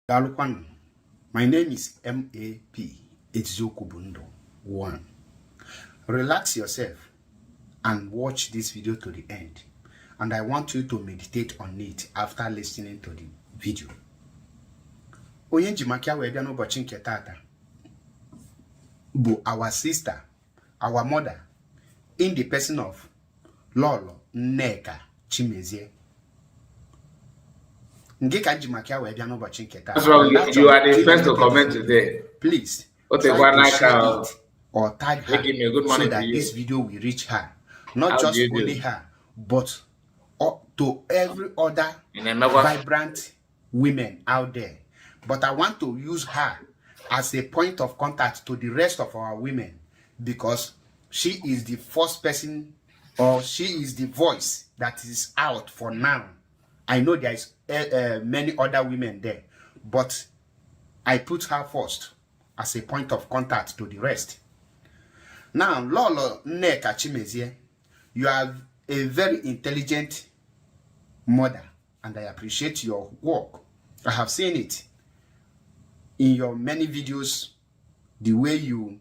Galukwan. My name is MAP Etzokubundo 1. Relax yourself and watch this video to the end. And I want you to meditate on it after listening to the video. Onye njimakia wee bịa n'ụbọchị nke tata bụ our sister, our mother, in the person of Lolo Nneka Chimezie. Ngeka njimakia wee bịa n'ụbọchị nke tata. You are the first to comment today. Please try to share it or tag her so that this video will reach her. Not just only her, but to every other vibrant women out there. But I want to use her as a point of contact to the rest of our women because she is the first person, or she is the voice that is out for now. I know there is many other women there, but I put her first as a point of contact to the rest. Now, Lolo Nneka Chimezie, you are a very intelligent mother, and I appreciate your work. I have seen it in your many videos, the way you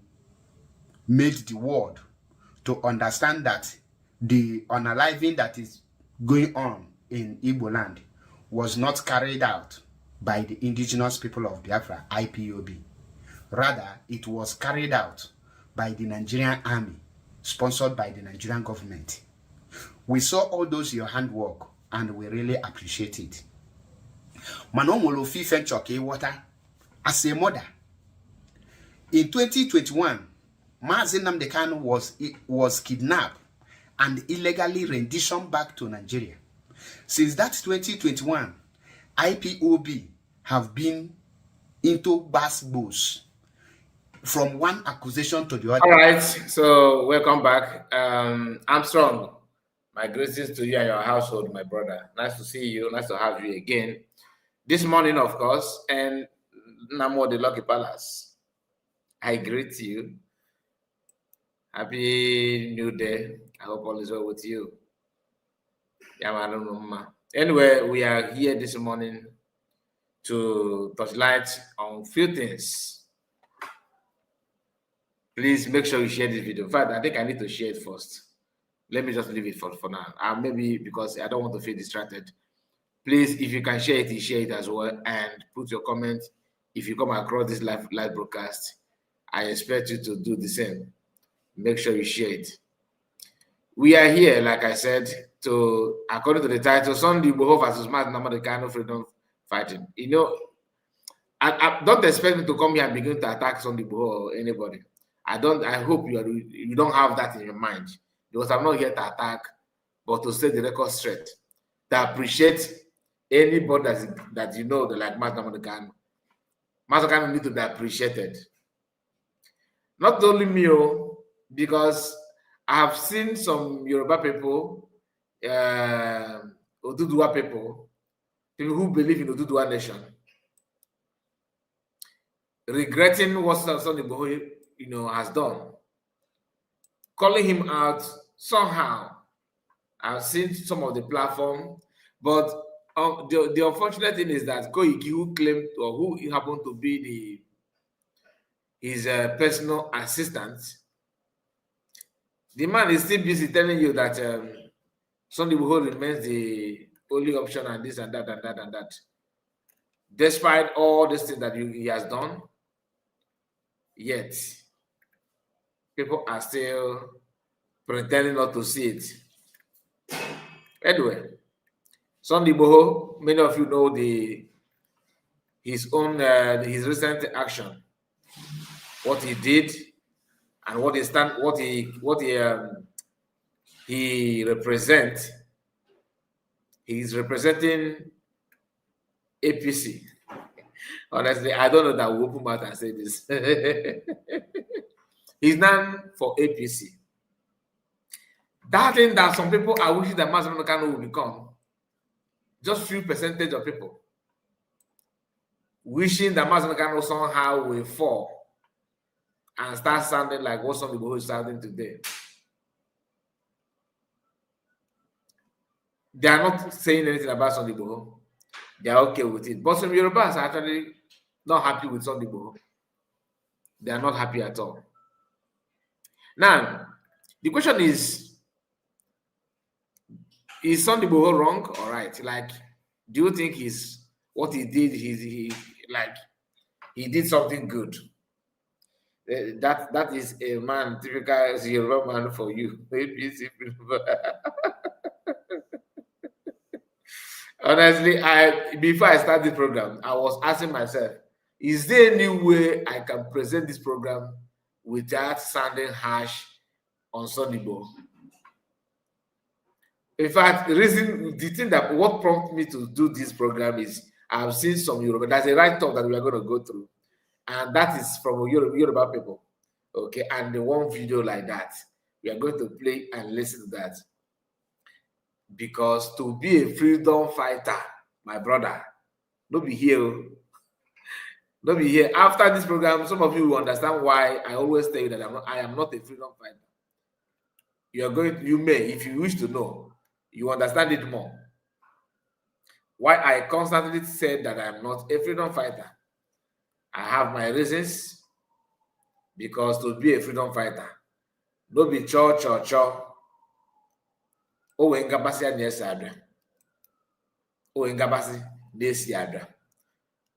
made the world to understand that the unaliving that is going on in Igbo land was not carried out by the indigenous people of Biafra, IPOB. Rather, it was carried out by the Nigerian army, sponsored by the Nigerian government. We saw all those your handwork, and we really appreciate it. Manomolo Fifen Choke Water, as a mother, in 2021, MAzi Nnamudi Kanu was kidnapped and illegally renditioned back to Nigeria. Since that 2021, IPOB have been into bass from one accusation to the other. All right, so welcome back. I'm strong. My greetings to you and your household, my brother. Nice to see you. Nice to have you again. This morning, of course, and Nnamudi Lucky Palace. I greet you. Happy New Day. I hope all is well with you. Anyway, we are here this morning to touch light on a few things. Please make sure you share this video. In fact, I think I need to share it first. Let me just leave it for now. Maybe because I don't want to feel distracted. Please, if you can share it as well, and put your comment. If you come across this live broadcast, I expect you to do the same. Make sure you share it. We are here, like I said, to, according to the title, Igboho versus Nnamudi Kanu freedom fighting. You know, I don't expect me to come here and begin to attack Igboho or anybody. I hope you don't have that in your mind, because I'm not here to attack, but to set the record straight. To appreciate anybody that you know, like Nnamudi Kanu. Nnamudi Kanu need to be appreciated. Not only me, because I have seen some Yoruba people, Oduduwa people who believe in Oduduwa nation, regretting what Igboho, has done, calling him out somehow. I've seen some of the platform, but the unfortunate thing is that Koiki, who claimed, or who happened to be his personal assistant, the man is still busy telling you that Igboho remains the only option, and this and that and that and that. Despite all these things that he has done, yet people are still pretending not to see it. Anyway, Igboho, many of you know his recent action, what he did, and he represents. He's representing APC. Honestly, I don't know that we'll open mouth and say this. He's now for APC. That thing that some people are wishing that MAzi Nnamudi Kanu will become, just few percentage of people wishing that MAzi Nnamudi Kanu somehow will fall and start sounding like what some people is sounding today. They are not saying anything about Igboho. They are okay with it. But some Yorubas are actually not happy with Sunday Igboho. They are not happy at all. Now, the question is Sunday Igboho wrong or right? Like, do you think what he did, he did something good? That is a man, typical Yoruba man for you. Honestly, before I start the program, I was asking myself, is there any way I can present this program without sounding harsh on Sunday Igboho? In fact, the thing that what prompted me to do this program is I've seen some Yoruba. There's a right talk that we are going to go through, and that is from Yoruba people. Okay, and the one video like that, we are going to play and listen to that. Because to be a freedom fighter, my brother, don't be here. Don't be here. After this program, some of you will understand why I always tell you that I am not a freedom fighter. You may, if you wish to know, you understand it more. Why I constantly said that I am not a freedom fighter. I have my reasons, because to be a freedom fighter, no be cho.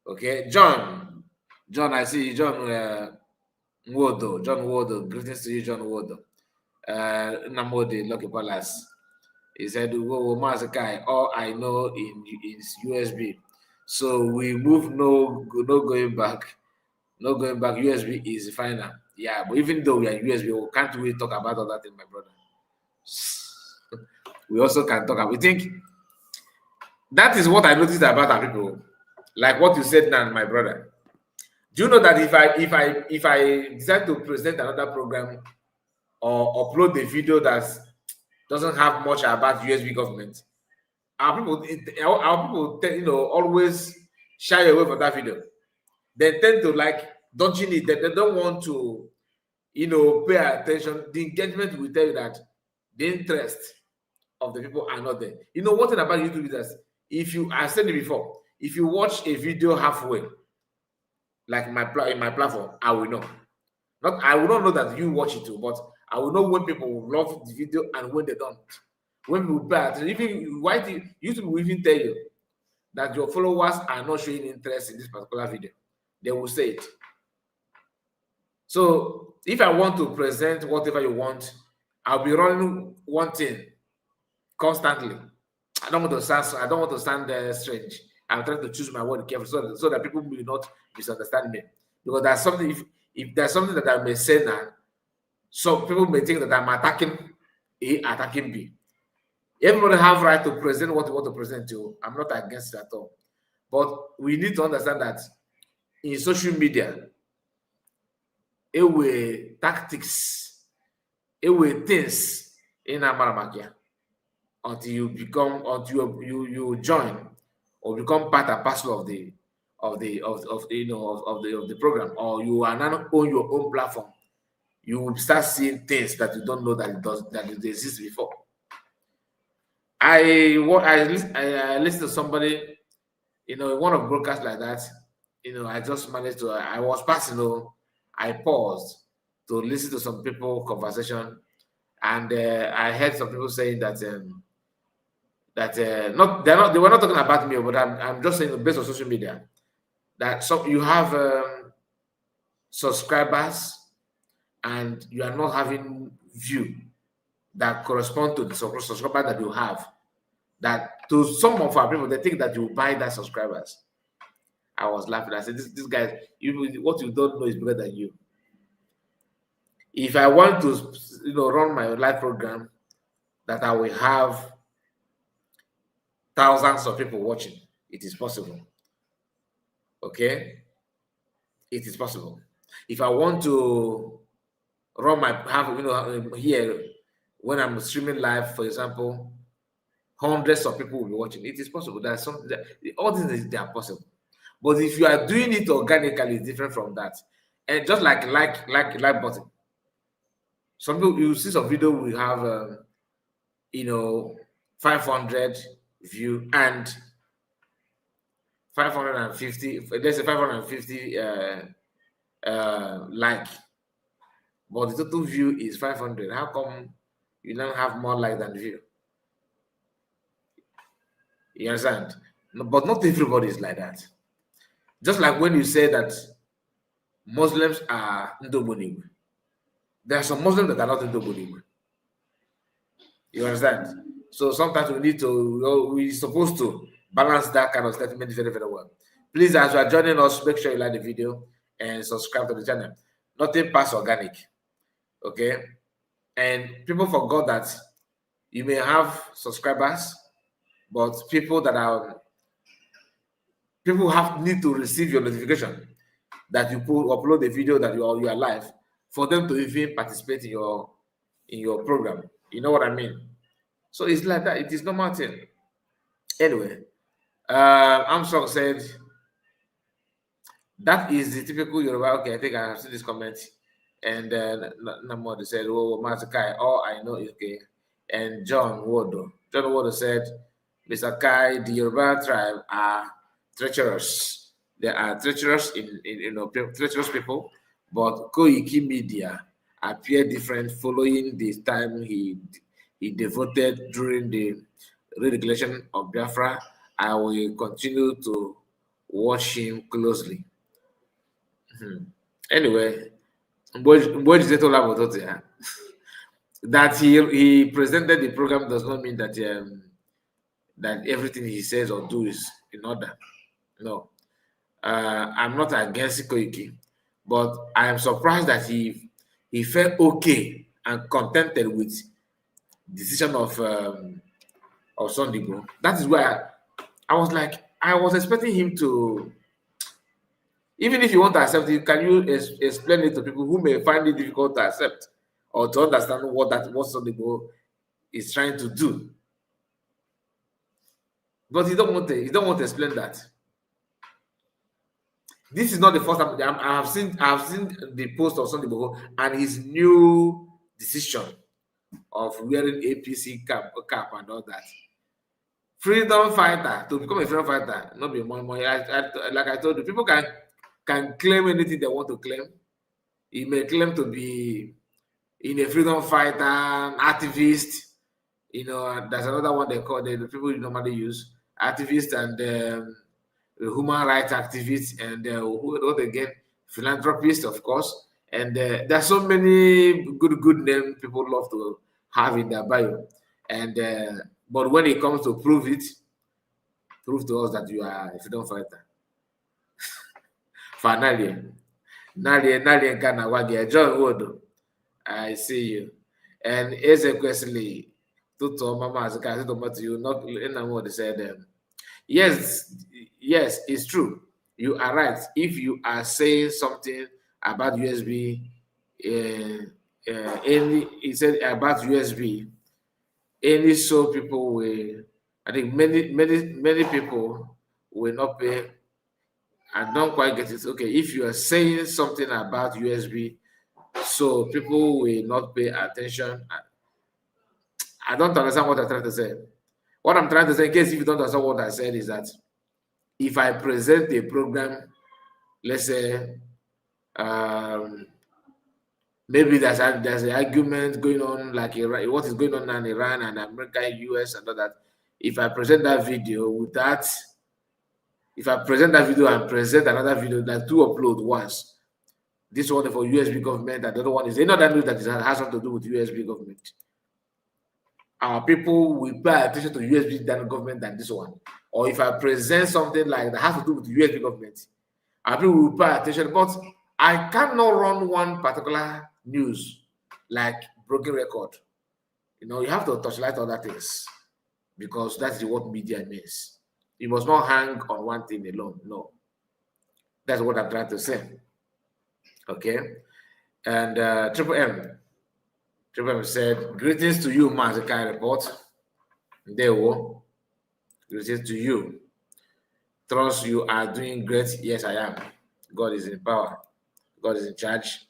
Okay, John, I see you, John Wodo, greetings to you, John Wodo. Nnamudi, Lucky Palace. He said, "Whoa, Mazakai, all I know is USB. So we move, no going back. No going back. USB is final. Yeah, but even though we are USB, we can't really talk about all that thing, my brother. We also can talk about, we think that is what I noticed about our people. Like what you said now, my brother. Do you know that if I decide to present another program or upload the video that doesn't have much about USB government, our people always shy away from that video. They tend to like dodging it. They don't want to, pay attention. The engagement will tell you that the interest of the people are not there. One thing about YouTube is that I said it before, if you watch a video halfway, like in my platform, I will know. I will not know that you watch it too, but I will know when people love the video and when they don't. When people pay attention, even YouTube will even tell you that your followers are not showing interest in this particular video. They will say it. So if I want to present whatever you want, I'll be running one thing constantly. I don't want to sound strange. I'm trying to choose my word carefully so that people will not misunderstand me. Because there's something, if there's something that I may say now, so people may think that I'm attacking A, attacking B. Everybody have right to present what you want to present to. I'm not against it at all. But we need to understand that in social media, it will tactics, it will things in Amaramakia until you join or become part and parcel of the program, or you are now own your own platform. You will start seeing things that you don't know that it exists before. I listened to somebody, one of broadcasts like that. I just managed to. I was passing. I paused to listen to some people conversation, and I heard some people saying that they were not talking about me, but I'm just saying based on social media that you have subscribers and you are not having view that correspond to the subscriber that you have. That to some of our people, they think that you buy that subscribers. I was laughing. I said, "This guy, what you don't know is better than you." If I want to, run my live program, that I will have thousands of people watching, it is possible. Okay, it is possible. If I want to run here when I'm streaming live, for example, hundreds of people will be watching. It is possible. There's something that all these things they are possible. But if you are doing it organically, it's different from that. And just like button. Some people, you see some video we have 500 view, and 550, let's say 550 like, but the total view is 500. How come you don't have more like than view? You understand? No, but not everybody is like that. Just like when you say that Muslims are Ndobonigwe, there are some Muslims that are not Ndobonigwe. You understand? So sometimes we're supposed to balance that kind of statement very, very well. Please, as you are joining us, make sure you like the video and subscribe to the channel. Nothing past organic. Okay? And people forgot that you may have subscribers, but people need to receive your notification that you upload the video that you are live for them to even participate in your program. You know what I mean? So it's like that. It is normal thing. Anyway, Armstrong said that is the typical Yoruba. Okay, I think I have seen this comment. And Nnamudi said, "Oh, MAzi, all I know is okay." And John Wodo said, "Mr. Kai, the Yoruba tribe are treacherous. They are treacherous treacherous people, but Koiki Media appear different following the time he devoted during the redeclaration of Biafra. I will continue to watch him closely." Anyway, that he presented the program does not mean that that everything he says or do is in order. No, I'm not against Koiki, but I am surprised that he felt okay and contented with the decision of Sunday Igboho. That is where I was like, I was expecting him to. Even if you want to accept it, can you explain it to people who may find it difficult to accept or to understand what Sunday Igboho is trying to do? But he don't want to explain that. This is not the first time I have seen the post of Sunday Igboho and his new decision of wearing APC cap and all that. Freedom fighter, to become a freedom fighter, not be more. Like I told you, people can claim anything they want to claim. He may claim to be in a freedom fighter, activist. You know, there's another one they call the people you normally use, activist and human rights activist, and what again, philanthropist, of course. And there's so many good names people love to have in their bio. And but when it comes to prove to us that you are a freedom fighter. Finally, Nalie Ghana Wagia, John Wood, I see you. And Ezekwesili, Tuto Mama Azaka, to you, not Nnamudi said, yes, it's true. You are right. If you are saying something about USB, he said about USB, any so people will, I think many people will not pay. I don't quite get it. Okay, if you are saying something about USB, so people will not pay attention. I don't understand what I'm trying to say. What I'm trying to say, in case if you don't understand what I said, is that if I present a program, let's say, maybe there's an argument going on, like what is going on in Iran and America, US, and all that. If I present that video with that, if I present that video and present another video, that two upload once, this one is for USB government, and the other one is another news that has something to do with USB government. Our people will pay attention to USB government than this one. Or if I present something like that has to do with USB government, our people will pay attention. But I cannot run one particular news like broken record. You know, you have to touchlight other things because that's what media means. You must not hang on one thing alone. No. That's what I'm trying to say. Okay. And Triple M said, greetings to you, MAzi Kai report. Ndewo. Greetings to you. Trust you are doing great. Yes, I am. God is in power. God is in charge.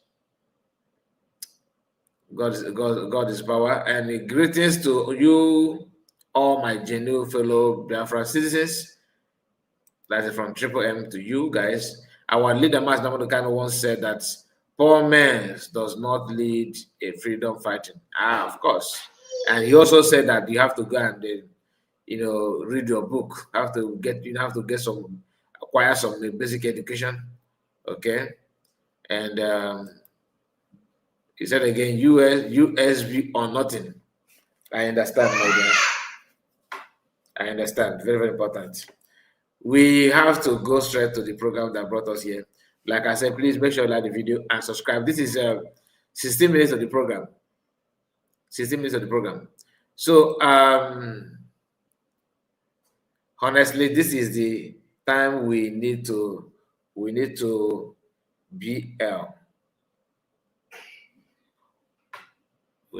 God is power. And greetings to you, all my genuine fellow Biafra citizens. That is from Triple M to you guys. Our leader, MAzi Nnamudi Kanu, once said that poor man does not lead a freedom fighting. Of course. And he also said that you have to go and read your book. You have to get acquire some basic education. Okay. And he said again, USB or nothing. I understand, my dear. I understand. Very, very important. We have to go straight to the program that brought us here. Like I said, please make sure you like the video and subscribe. This is 16 minutes of the program. 16 minutes of the program. So, honestly, this is the time we need to BL. We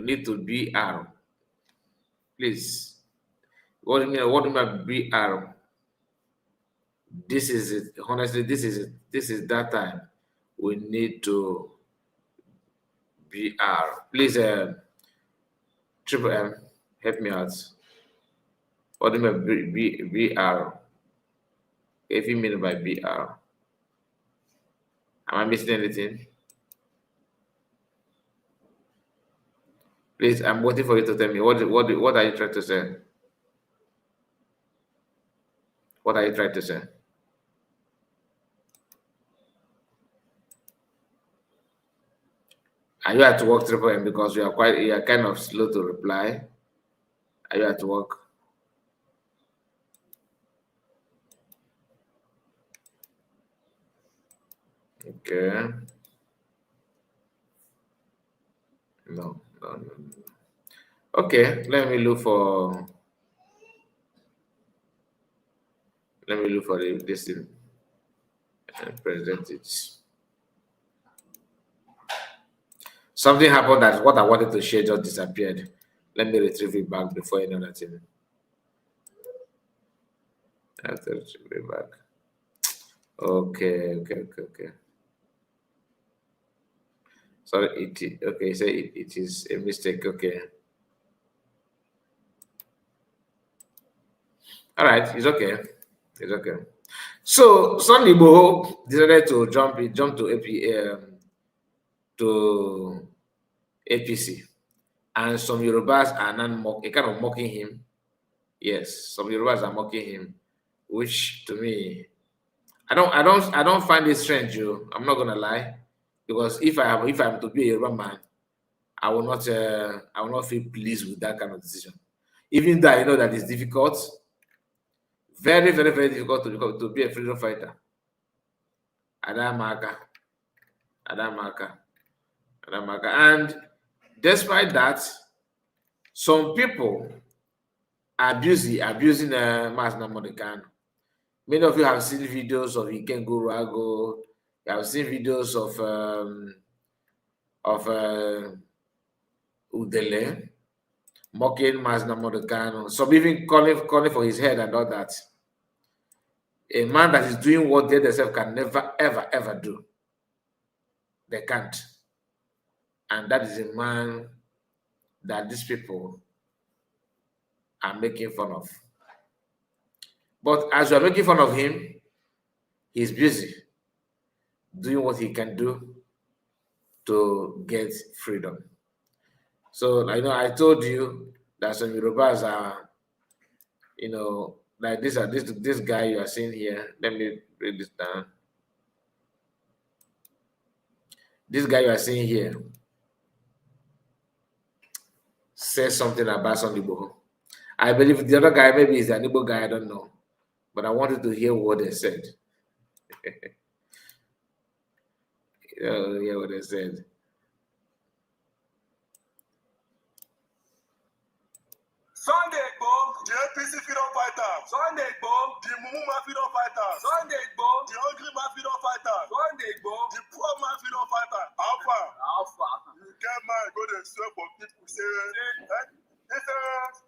need to BR. Please. What do you mean by BR? This is it. Honestly, this is it. This is that time we need to BR. Please, Triple M, help me out. What do you mean by BR? If you mean by BR, am I missing anything? Please, I'm waiting for you to tell me. What are you trying to say? What are you trying to say? Are you at work, Triple M? Because you are kind of slow to reply. Are you at work? Okay. No. Okay, let me look for this thing and present it. Something happened that what I wanted to share just disappeared. Let me retrieve it back before another thing. I have to retrieve it back. Okay. Sorry, okay, say it is a mistake. Okay. All right, it's okay. It's okay. So Igboho decided to jump to APC, and some Yorubas are not kind of mocking him. Yes, some Yorubas are mocking him, which to me, I don't find it strange. I'm not gonna lie, because if I'm to be a Yoruba man, I will not feel pleased with that kind of decision. Even though I know that it's difficult, very, very, very difficult to be a freedom fighter. Adamaka. And despite that, some people are abusing MAzi Nnamudi Kanu. Many of you have seen videos of Ikengo Rago. You have seen videos of Udele mocking MAzi Nnamudi Kanu. Some even calling for his head and all that. A man that is doing what they themselves can never, ever, ever do. They can't. And that is a man that these people are making fun of. But as we are making fun of him, he's busy doing what he can do to get freedom. So I told you that some Yorubas are, like this guy you are seeing here. Let me read this down. This guy you are seeing here says something about Igboho. I believe the other guy maybe is an Igbo guy, I don't know. But I wanted to hear what they said. Hear what they said. Sunday Igboho, the APC freedom fighter. Sunday Igboho, the Mumuma freedom fighter. Sunday Igboho, the hungry man freedom fighter. Sunday Igboho, the poor man freedom fighter. Alpha. You get mad, go to swear for people say, if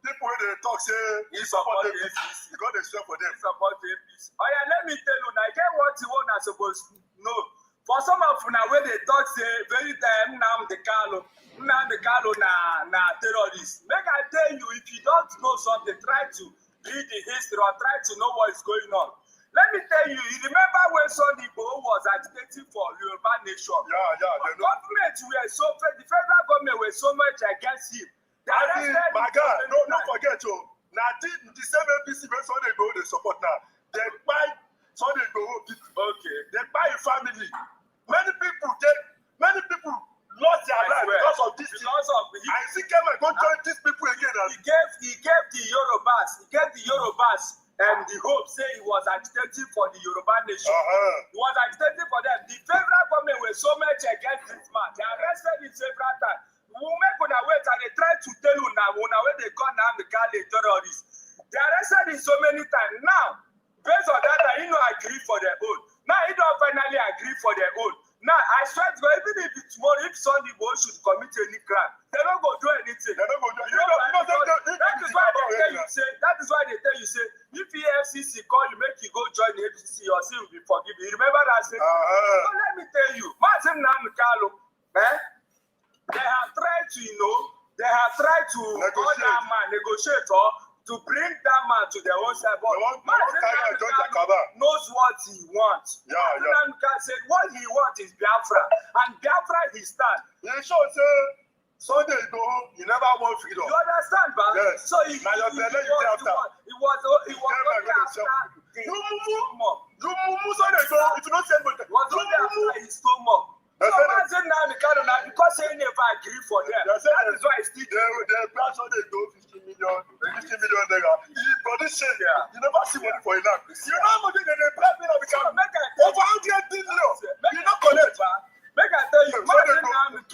people they talk say he support the APC, you got to swear for them. Support the APC. Oh yeah, let me tell you, I get what you want supposed to know. For some of you now, when they talk say very time Nnamudi Kanu na terrorist. Make I tell you, if you don't know something, try to read the history or try to know what is going on. Let me tell you, you remember when Sunday Igboho was agitating for Yoruba nation? Yeah. The government were so, the federal government were so much against him. My God, don't forget, now the same APC when Sunday Igboho they support now. They buy Sunday Igboho. Okay. They buy a family. Many people lost their life because of this. Because of him. I think I go join these people again. He gave the Yorubas. And the hope say he was agitating for the Yoruba nation. He was agitating for them. The federal government were so much against this man. They arrested him several times. We make on wait and they try to tell you now when they call Nnamudi terrorists. They arrested him so many times. Now, based on that, he don't agree for their own. Now he don't finally agree for their own. Now I swear to God, even if it's more, if Sunday Igboho should commit any crime, they don't go do anything. They don't go do anything. That is why they tell you say, if EFCC call you, make you go join the APC, your sin will be forgiven. You remember that statement? So let me tell you, MAzi Nnamdi, they have tried to, negotiate to bring that man to their own side. But MAzi Nnamdi knows what he wants. MAzi Nnamdi said what he wants is Biafra, and Biafra he stand. They show say Sunday Igboho, you never want freedom. You understand, man? Yes. So he was only after. You move Sunday Igboho. If you don't say anything, was only after his stomach. So MAzi Nnamdi because he never agree for them. That is why he still they plan Sunday Igboho 50 million naira. He produce share. You never see money for enough. You know how much they plan because over 100 billion. You not collect. Make I tell you, MAzi Nnamdi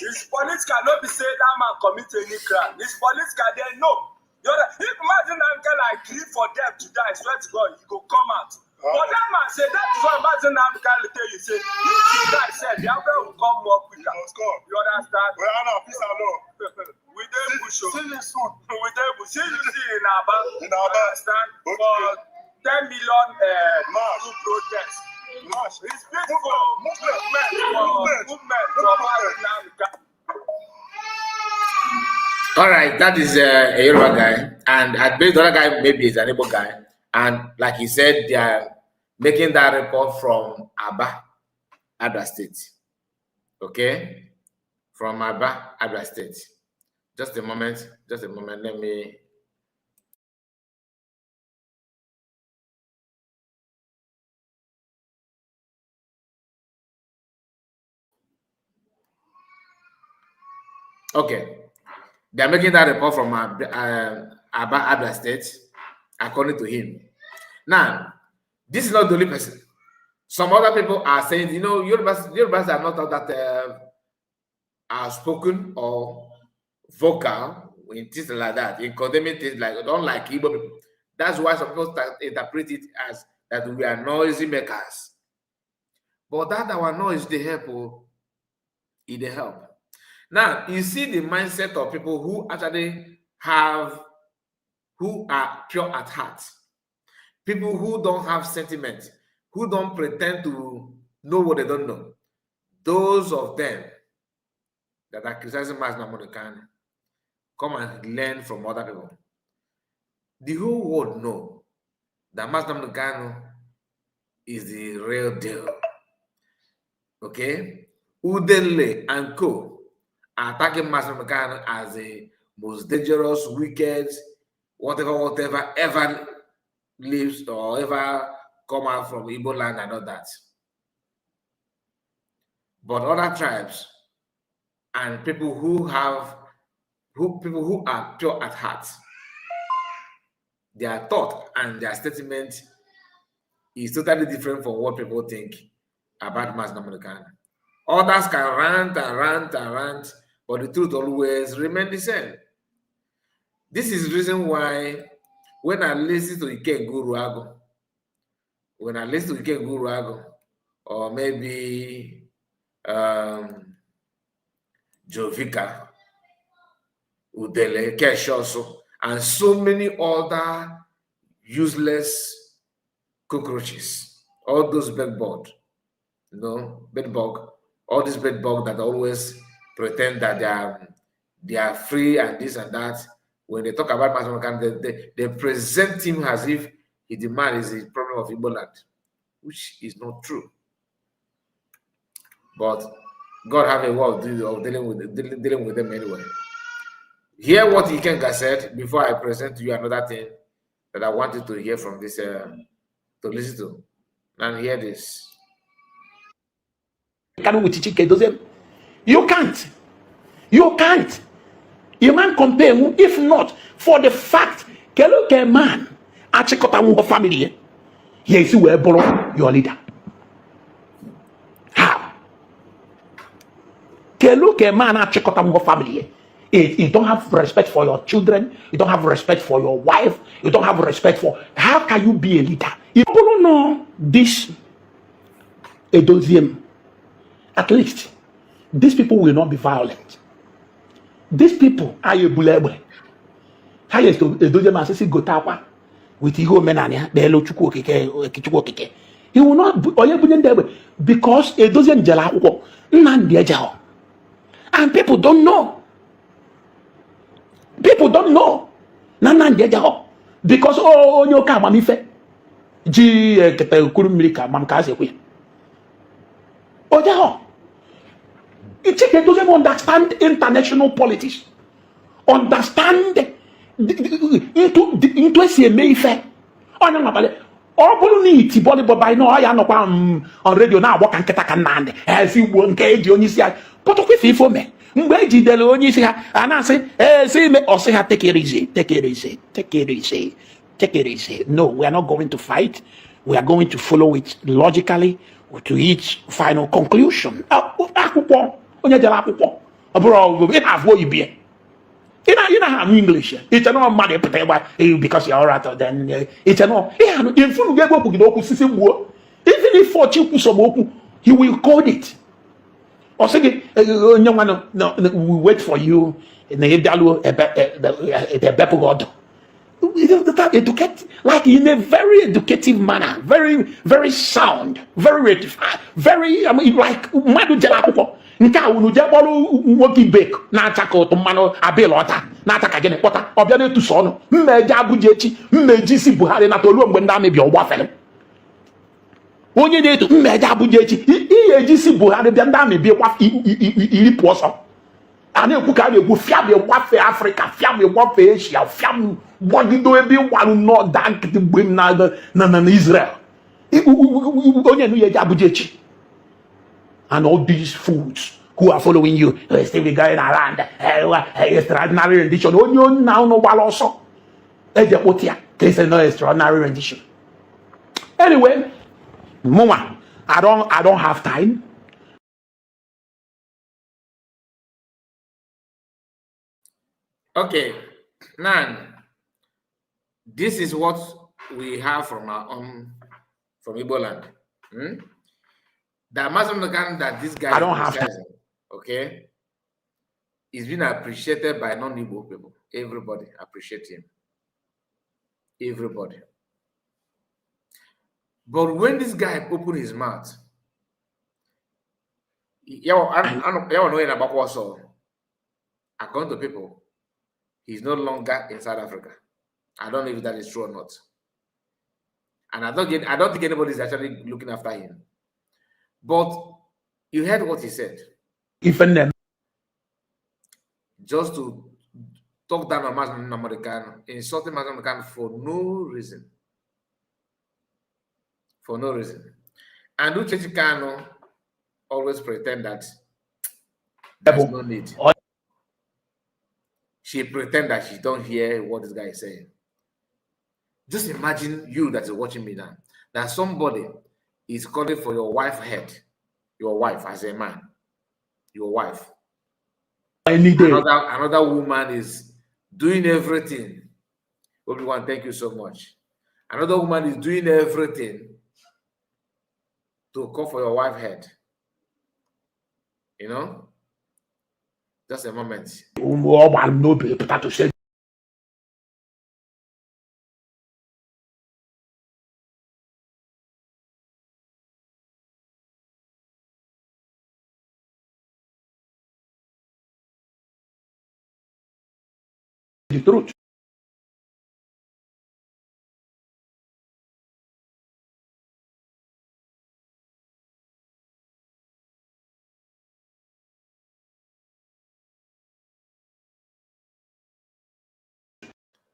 his political not be say that man commit any crime. His political they know. If MAzi Nnamdi agree for them to die, swear to God, he go come out. But that man said that is what MAzi Nnamdi tell you say. If you guys said the other will come more quicker. You understand? Well, I know peace and love. We dey push. See you soon. We dey push. See you in Aba. Understand? For 10 million mass protest. It's beautiful movement from MAzi Nnamdi. All right, that is a Yoruba guy, and I believe the other guy maybe is an Igbo guy, and like he said, they are making that report from Abia State. Okay, from Abia State. Just a moment. Let me. Okay, they are making that report from Abia State, according to him. Now, this is not the only person. Some other people are saying, Yorubas are not all that outspoken or vocal in things like that, in condemning things like don't like Igbo people. That's why some people interpret it as that we are noisy makers. But that our noise they help, it they help. Now, you see the mindset of people who actually who are pure at heart. People who don't have sentiment, who don't pretend to know what they don't know. Those of them that are criticizing MAzi Nnamdi come and learn from other people. The whole world know that MAzi Nnamdi is the real deal. Okay? Udele and co are attacking MAzi Nnamdi as the most dangerous, wicked, whatever ever lives or ever come out from Igbo land and all that. But other tribes and people who are pure at heart, their thought and their statement is totally different from what people think about MAzi Nnamdi. Others can rant and rant, but the truth always remains the same. This is the reason why when I listen to Ike Guruago, or maybe Jovika, Udele, Keshoso, and so many other useless cockroaches, all those bedbug, all these bedbug that always pretend that they are free and this and that. when they talk about Mazi Nnamdi, they present him as if the man is the problem of Igbo land, which is not true. But God have a way of dealing with them anyway. Hear what Ikenga said before I present to you another thing that I wanted to hear from this, to listen to. And hear this. You can't. You can't. You man compare if not for the fact que man achikota wo family here is where borrow your leader. How? Que man achikota wo family. You don't have respect for your children. You don't have respect for your wife. You don't have respect for. How can you be a leader? You don't know this. A deuxième. At least these people will not be violent. These people are a bulebe. How is to a deuxième assassin gotapa with ego menania, the hello chuko. He will not because a deuxième jala and people don't know. People don't know. Because you come mamife. Ji kete kurumilika mamkaze kwe. Ojaho. It doesn't understand international politics. Understand into a CMA fair. On a all need to body, but by no, I am not on radio now. What can Ketakanand as you won't cage on his side. But okay, for me. Mbeji de lo onye si ha anase say me or say take it easy. No, we are not going to fight. We are going to follow it logically to each final conclusion. Akwụkwọ onye jere akwụkwọ abụrụ ị na-afụ oyibo ị na-ha English iche na mmadụ pụta ịgba because you're orator then iche na ifunu ga egwu kwugide okwu sisi gbuo even if ọchị kwusom okwu he will code it. Or say, we wait for you in the God. Educate like in a very educative manner, very, very sound, very rectified, very like Madu Jalapo. Nka unu jabolu nwoki bake na ataka otomano abelota na ataka gene pota obia na etu so no mmeja abujechi mmeji si Buhari na tolu mgbe nda mebi ogba fele. Onye na-eto mmeja Abuja echi ihe eji si Buhari bịa ndị amị bịa iri pụọ ọsọ a na-ekwu ka a na-ekwu fiam gbafe Afrịka fiam gbafe Asia fiam gbagido ebe ịgwarụ n'ọda nkịtị mgbe m na Israel onye nu ya eji Abuja echi and all these fools who are following you still be going around extraordinary rendition onye na ụnụ gbara ọsọ eji ekpoti ya ka esi no extraordinary rendition. Anyway, Mama, I don't have time. Okay, now this is what we have from our from Igbo land. The Mazi Nnamdi that this guy I don't have time. Okay, he's been appreciated by non-Igbo people. Everybody appreciate him. Everybody. But when this guy opened his mouth, according to people, he's no longer in South Africa. I don't know if that is true or not. And I don't think anybody is actually looking after him. But you heard what he said. Even just to talk down on Mazi Nnamdi, insulting Mazi Nnamdi for no reason. For no reason. And Uchechi Kanu always pretend that there's no need. She pretend that she don't hear what this guy is saying. Just imagine you that is watching me now, that somebody is calling for your wife's head, your wife as a man, your wife. Another woman is doing everything. Everyone, thank you so much. Another woman is doing everything to call for your wife's head. You know? Just a moment. the truth.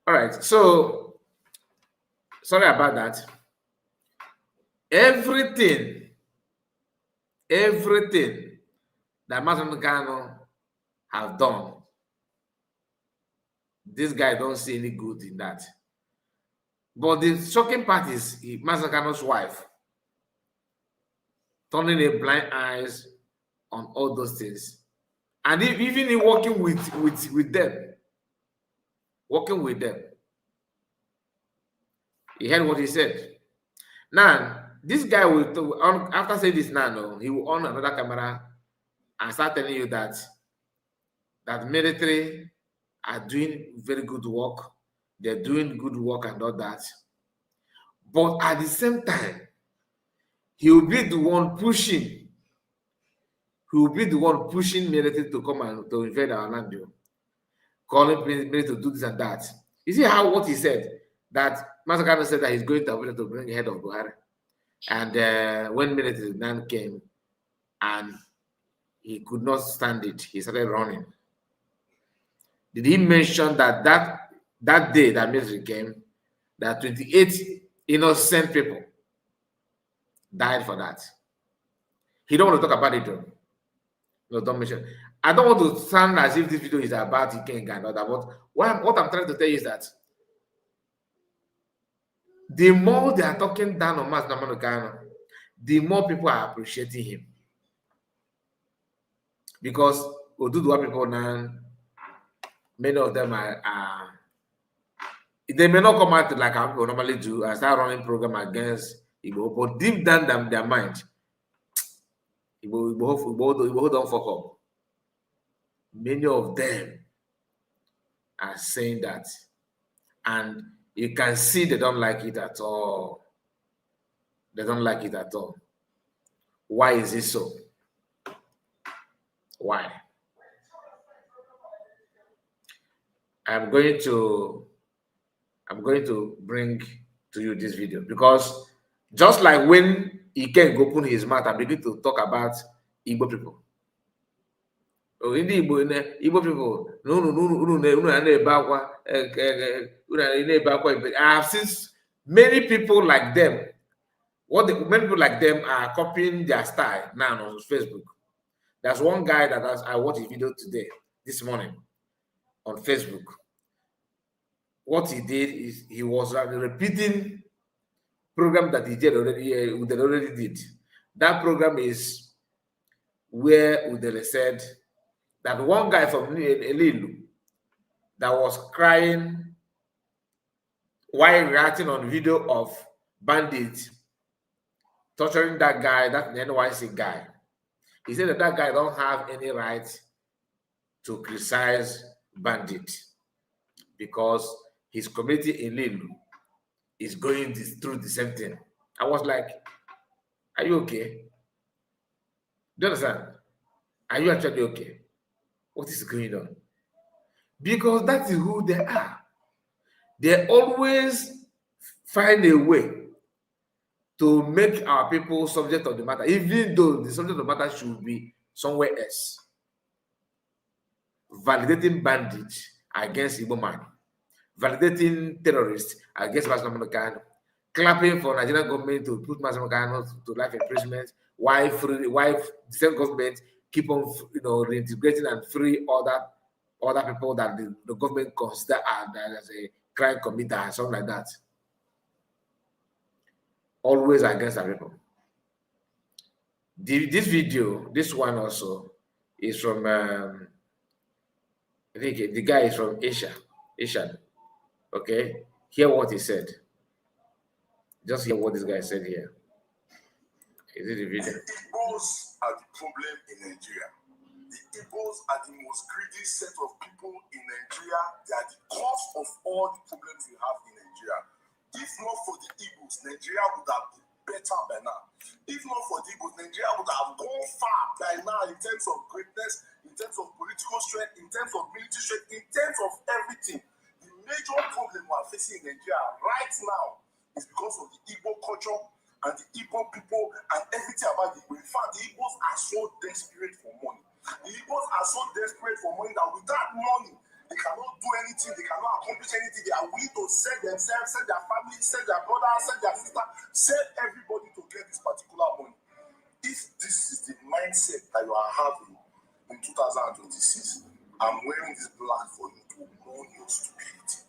All right, so sorry about that. Everything that Nnamdi Kanu have done, this guy don't see any good in that. But the shocking part is Nnamdi Kanu's wife turning a blind eyes on all those things, and even in working with them, he heard what he said. Now this guy will, after saying this now, he will on another camera and start telling you that military are doing very good work, they're doing good work and all that. But at the same time, he will be the one pushing. Military to come and to invade our land, calling military to do this and that. You see how what he said, that Nnamdi said that he's going to Abuja to bring head of Buhari. And when military then came and he could not stand it, he started running. Did he mention that day that military came, that 28 innocent people died for that? He don't want to talk about it though. No, don't mention. I don't want to sound as if this video is about Ikenga and all that, but what I'm trying to tell you is that the more they are talking down on Nnamdi Kanu, the more people are appreciating him. Because Oduduwa people now, many of them are they may not come out like how people normally do and start running program against Igboho, but deep down their mind, Igboho don't fuck up. Many of them are saying that, and you can see they don't like it at all. They don't like it at all. Why is it so? Why? I'm going to bring to you this video, because just like when he can open his mouth and begin to talk about Igbo people. Oh, in the Igbo people, I have seen many people like them. Many people like them are copying their style now on Facebook. There's one guy that I watched his video this morning on Facebook. What he did is he was repeating program that he did already did. That program is where Udele said that one guy from Elilu that was crying while reacting on video of bandits torturing that guy, that NYC guy. He said that guy don't have any right to criticize bandits because his community in Lilu is going through the same thing. I was like, are you okay? Do you understand? Are you actually okay? What is going on? Because that is who they are. They always find a way to make our people subject of the matter, even though the subject of the matter should be somewhere else. Validating bandits against Igbo man, validating terrorists against Nnamdi Kanu, clapping for Nigerian government to put Nnamdi Kanu to life imprisonment, why the same government keep on reintegrating and free other people that the government consider as a crime committer and something like that. Always against our people. This video, this one also, is from I think the guy is from Asia. Okay, hear what he said. Just hear what this guy said here. Is it the video? The Igbos are the problem in Nigeria. The Igbos are the most greedy set of people in Nigeria. They are the cause of all the problems we have in Nigeria. If not for the Igbos, Nigeria would have been better by now. If not for the Igbos, Nigeria would have gone far by now in terms of greatness, in terms of political strength, in terms of military strength, in terms of everything. The major problem we are facing in Nigeria right now is because of the Igbo culture and the Igbo people and everything about the Igbo. In fact, the Igbos are so desperate for money. The Igbos are so desperate for money that without money, They cannot do anything. They cannot accomplish anything. They are willing to sell themselves, sell their family, sell their brother, sell their sister, sell everybody to get this particular money. If this is the mindset that you are having in 2026, I'm wearing this black for you to mourn your stupidity.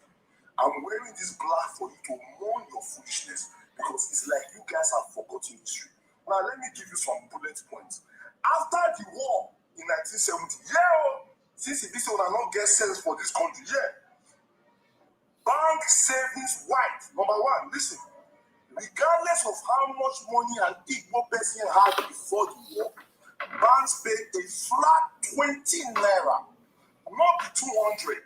I'm wearing this black for you to mourn your foolishness, because it's like you guys have forgotten history. Now, let me give you some bullet points. After the war in 1970, since this will not get sense for this country, bank savings white. Number one, listen, regardless of how much money an Igbo person had before the war, banks paid a flat 20 naira, not be 200,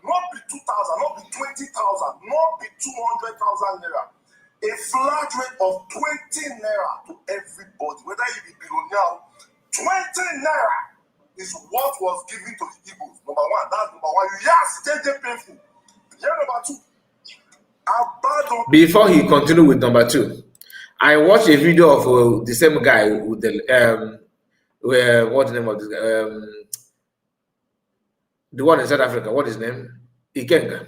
not be 2,000, not be 20,000, not be 200,000 naira. A flat rate of 20 naira to everybody, whether you be billionaire. 20 naira is what was given to the Igbos. Number one, that's number one. Yes, it's painful. Number two. Before he continued with number two, I watched a video of the same guy with the what's the name of this the one in South Africa. What is his name? Ikenga.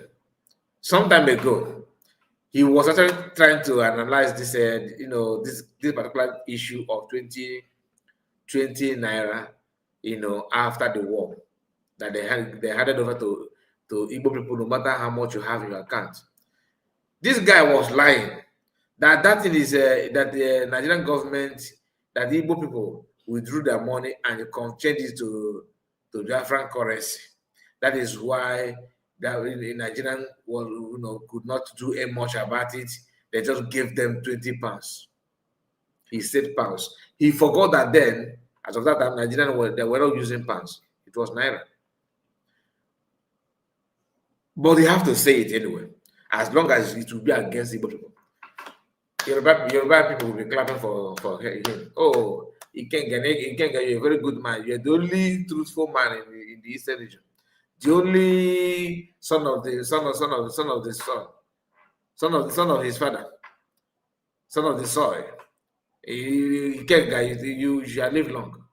Some time ago, he was actually trying to analyze this, this particular issue of 20 naira, after the war, that they handed over to Igbo people, no matter how much you have in your account. This guy was lying. That thing is that the Nigerian government, that the Igbo people withdrew their money and changed it to Biafran currency. That is why the Nigerian could not do much about it. They just gave them 20 pounds. He said pounds. He forgot that then, as of that time, Nigerians they were not using pounds. It was naira. But they have to say it anyway, as long as it will be against Igbo people. Yoruba people will be clapping for him. Oh, he can get you a very good man. You're the only truthful man in the Eastern region. The only son of his father, son of the soil. You can't, guys. You shall live long.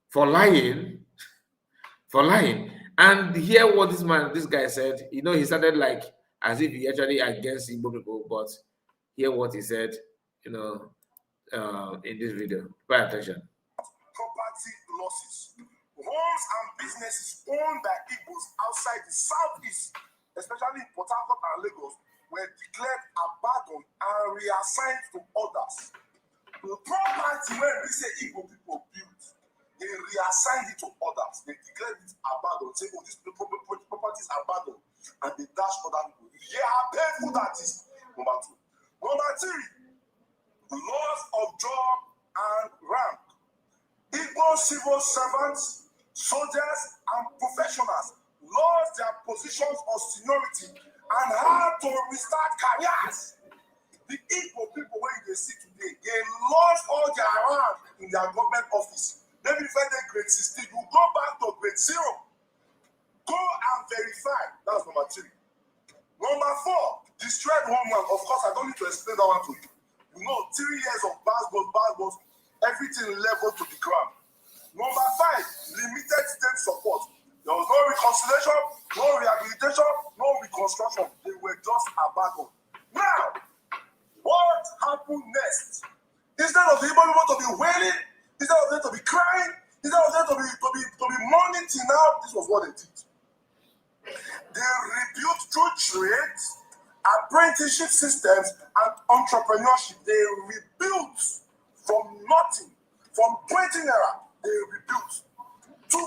For lying. And hear what this guy said. He started like as if he actually against Igbo people, but hear what he said, in this video. Pay attention. Property losses. Homes and businesses owned by Igbos outside the southeast, especially in Port Harcourt and Lagos, were declared abandoned and reassigned to others. The property where we say Igbo people built, they reassigned it to others. They declared it abandoned, say, this property is abandoned, and they dash other people. How painful that is. Number two. Number three, the loss of job and rank. Igbo civil servants, soldiers, and professionals lost their positions of seniority and had to restart careers. The Igbo people, when they see today, they lost all their rank in their government office. Maybe if they grade 16, you go back to grade 0. Go and verify. That's number 3. Number 4, destroyed homeland. Of course, I don't need to explain that one to you. 3 years of bad boss, everything leveled to the ground. Number 5, limited state support. There was no reconciliation, no rehabilitation, no reconstruction. They were just abandoned. Now, what happened next? Instead of the Igbo people to be wailing, instead of them to be crying, instead of them to be mourning till now, this was what they did. They rebuilt through trade, apprenticeship systems, and entrepreneurship. They rebuilt from nothing, from 20 naira. They rebuilt. 2,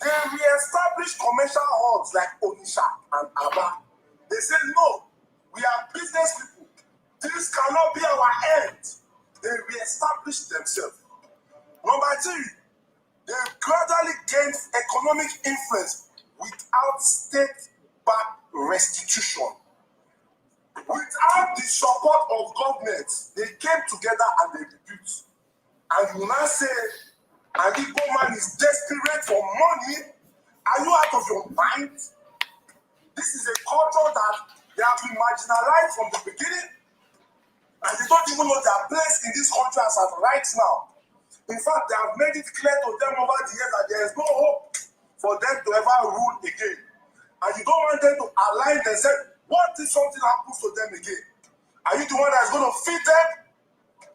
they re-established commercial hubs like Onisha and Aba. They said, no, we are business people. This cannot be our end. They re-established themselves. Number 3, they gradually gained economic influence without state-backed restitution. Without the support of government, they came together and they rebuilt. And you now say, an Igbo man is desperate for money. Are you out of your mind? This is a culture that they have been marginalized from the beginning, and they don't even know their place in this country as of right now. In fact, they have made it clear to them over the years that there is no hope. for them to ever rule again. And you don't want them to align themselves. What if something happens to them again? Are you the one that's going to feed them?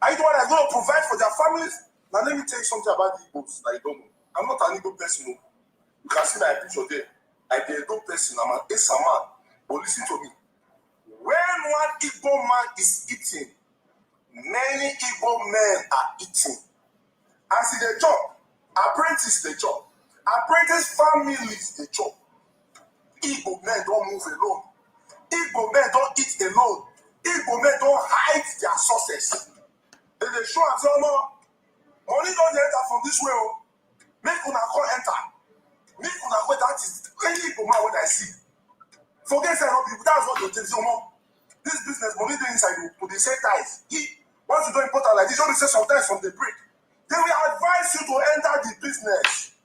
Are you the one that's going to provide for their families? Now let me tell you something about the Igbos that you don't know. I'm not an Igbo person. You can see my picture there. I'm an Igbo person. I'm an Esa man. But listen to me. When one Igbo man is eating, many Igbo men are eating. As in the job, apprentice the job. Apprentice families the job. Igbo men don't move alone. Igbo men don't eat alone. Igbo men don't hide their sources. They show and say, no, money don't enter from this way. Make una come enter. Make una go. That is any Igbo man when I see. Forget say no people. That's what they tell you. This business money dey inside you. They say ties. Once you don't important like this, you only say sometimes from the break. They will advise you to enter the business.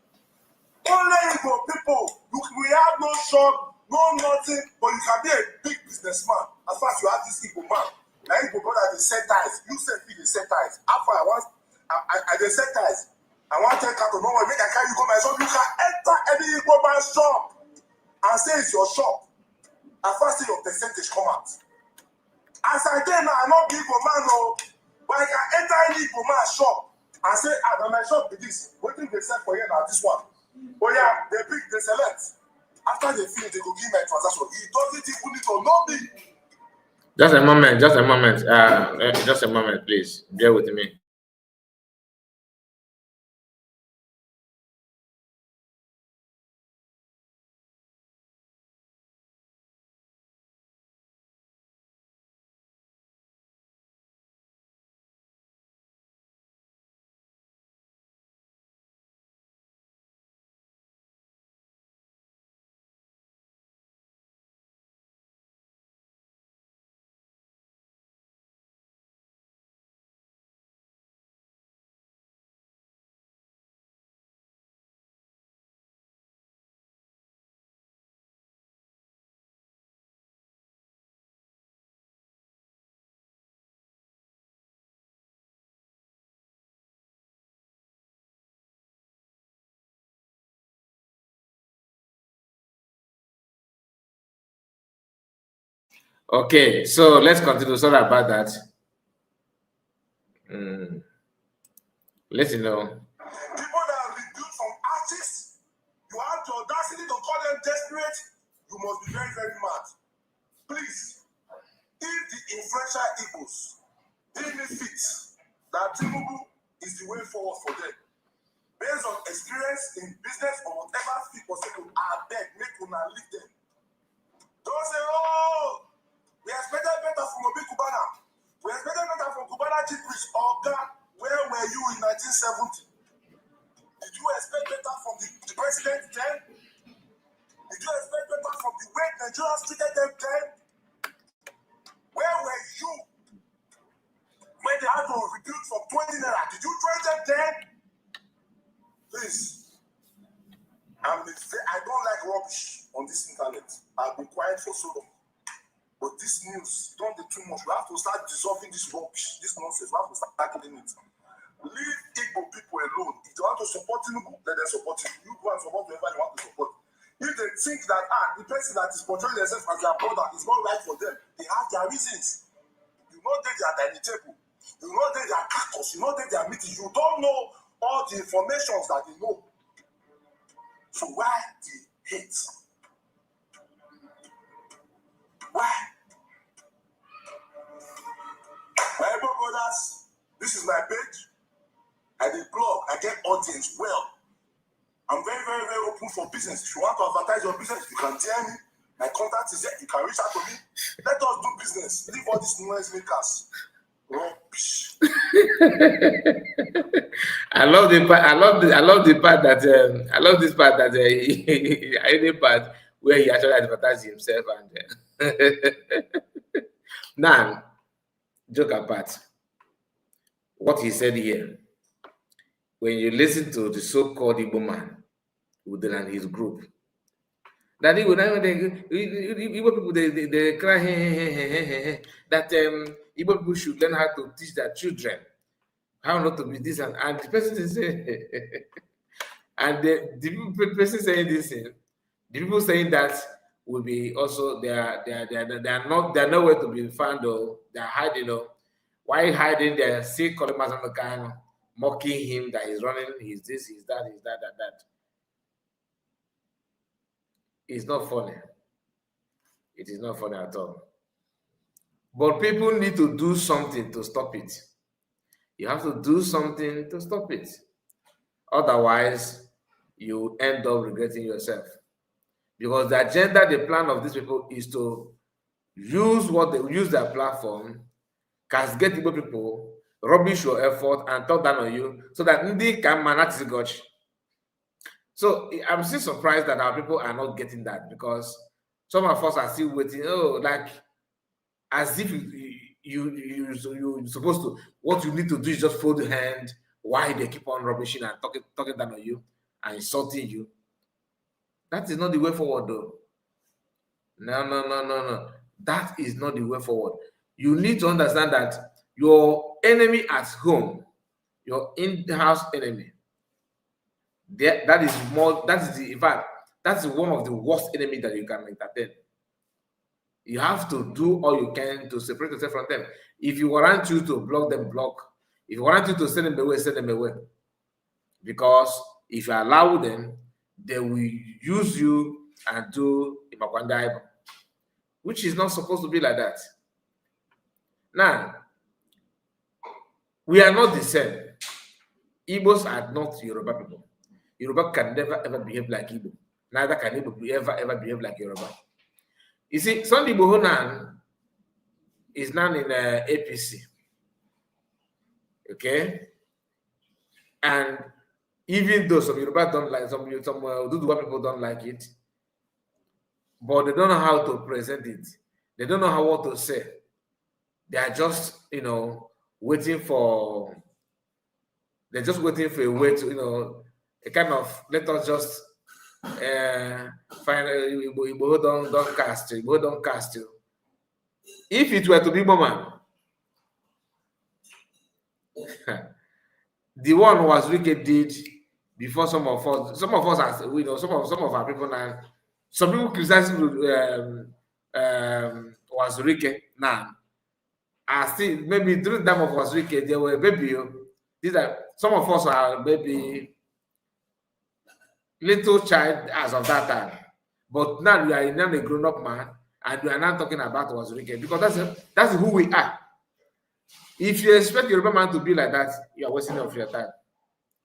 Only Igbo people. We have no shop, no nothing, but you can be a big businessman as far as you have this Igbo man. Now Igbo brother they set ties. You say they set ties. After I they set ties. I want to tell Kanu, no way, make I carry you go my shop. You can enter any Igbo man's shop and say it's your shop. And first your percentage come out. As I tell now, I'm not Igbo man, no, but I can enter any Igbo man's shop and say, my shop be this. What do they sell for you now? This one. Oh yeah, they pick, they select. After they finish, they go give my transaction. He doesn't even need to know me. Just a moment, just a moment, please. Bear with me. Okay, so let's continue. Sorry about that. Let you know. People that are rebuilt from artists, you have the audacity to call them desperate. You must be very, very mad. Please, if the influential Igbos deem fit that Tinubu is the way forward for them, based on experience in business or whatever fit possible, I beg, make una leave them. Don't say, oh, we expected better from Obi Kubana. We expected better from Kubana Chief Priest. Oga, where were you in 1970? Did you expect better from the president then? Did you expect better from the way Nigerians treated them then? Where were you when they had to rebuild from 20 naira? Did you train them then? Please. I don't like rubbish on this internet. I've been quiet for so long. But this news, don't do too much. We have to start dissolving this rubbish, this nonsense. We have to start tackling it. Leave Igbo people alone. If they want to support you, let them support you. You go and support whoever you want to support. If they think that the person that is portraying themselves as their brother is not right for them, they have their reasons. You know they are dining table. You know they are caucus. You know they are meeting. You don't know all the informations that they know. So why the hate? Why? My Igbo brothers, this is my page. I did blog. I get audience well. I'm very, very, very open for business. If you want to advertise your business, you can tell me. My contact is there. You can reach out to me. Let us do business. Leave all these noise makers. Rubbish. I love the part. I love this part that any part where he actually advertises himself and now, joke apart. What he said here, when you listen to the so-called Igbo man within his group, that Igbo people they cry that Igbo people should learn how to teach their children how not to be this and the person is saying And the person saying this thing, the people saying that will be also they are nowhere to be found, or they're hiding. Why hiding? They're still calling Kanu, mocking him that he's running, he's this, he's that, he's that, that. It's not funny. It is not funny at all. But people need to do something to stop it. You have to do something to stop it. Otherwise, you end up regretting yourself. Because the agenda, the plan of these people is to use their platform, castigate people, rubbish your effort, and talk down on you, so that they can manage the gotch. So I'm still surprised that our people are not getting that, because some of us are still waiting. Like as if you're supposed to. What you need to do is just fold your hand while they keep on rubbishing and talking down on you and insulting you. That is not the way forward, though. No. That is not the way forward. You need to understand that your enemy at home, your in-house enemy, that's one of the worst enemy that you can entertain. You have to do all you can to separate yourself from them. If you want you to block them, block. If you want you to send them away, send them away. Because if you allow them, they will use you and do Imakwanda, which is not supposed to be like that. Now, we are not the same. Igbos are not Yoruba people. Yoruba can never ever behave like Igbo. Neither can Igbo ever behave like Yoruba. You see, Sunday Igboho is now in APC. Okay? And even though some Yoruba don't like, some Duduwa people don't like it, but they don't know how to present it. They don't know what to say. They are just, waiting for a way to, a kind of, let us just find Igboho don't cast you. Igboho don't cast you. If it were to be Igbo man, the one who was wicked did before some of us as some of our people now, some people criticize Wazurike now. I see maybe during the time of Wazurike, they were baby. These are some of us are maybe little child as of that time, but now we are now a grown-up man, and we are not talking about Wazurike, because that's who we are. If you expect your man to be like that, you are wasting of your time.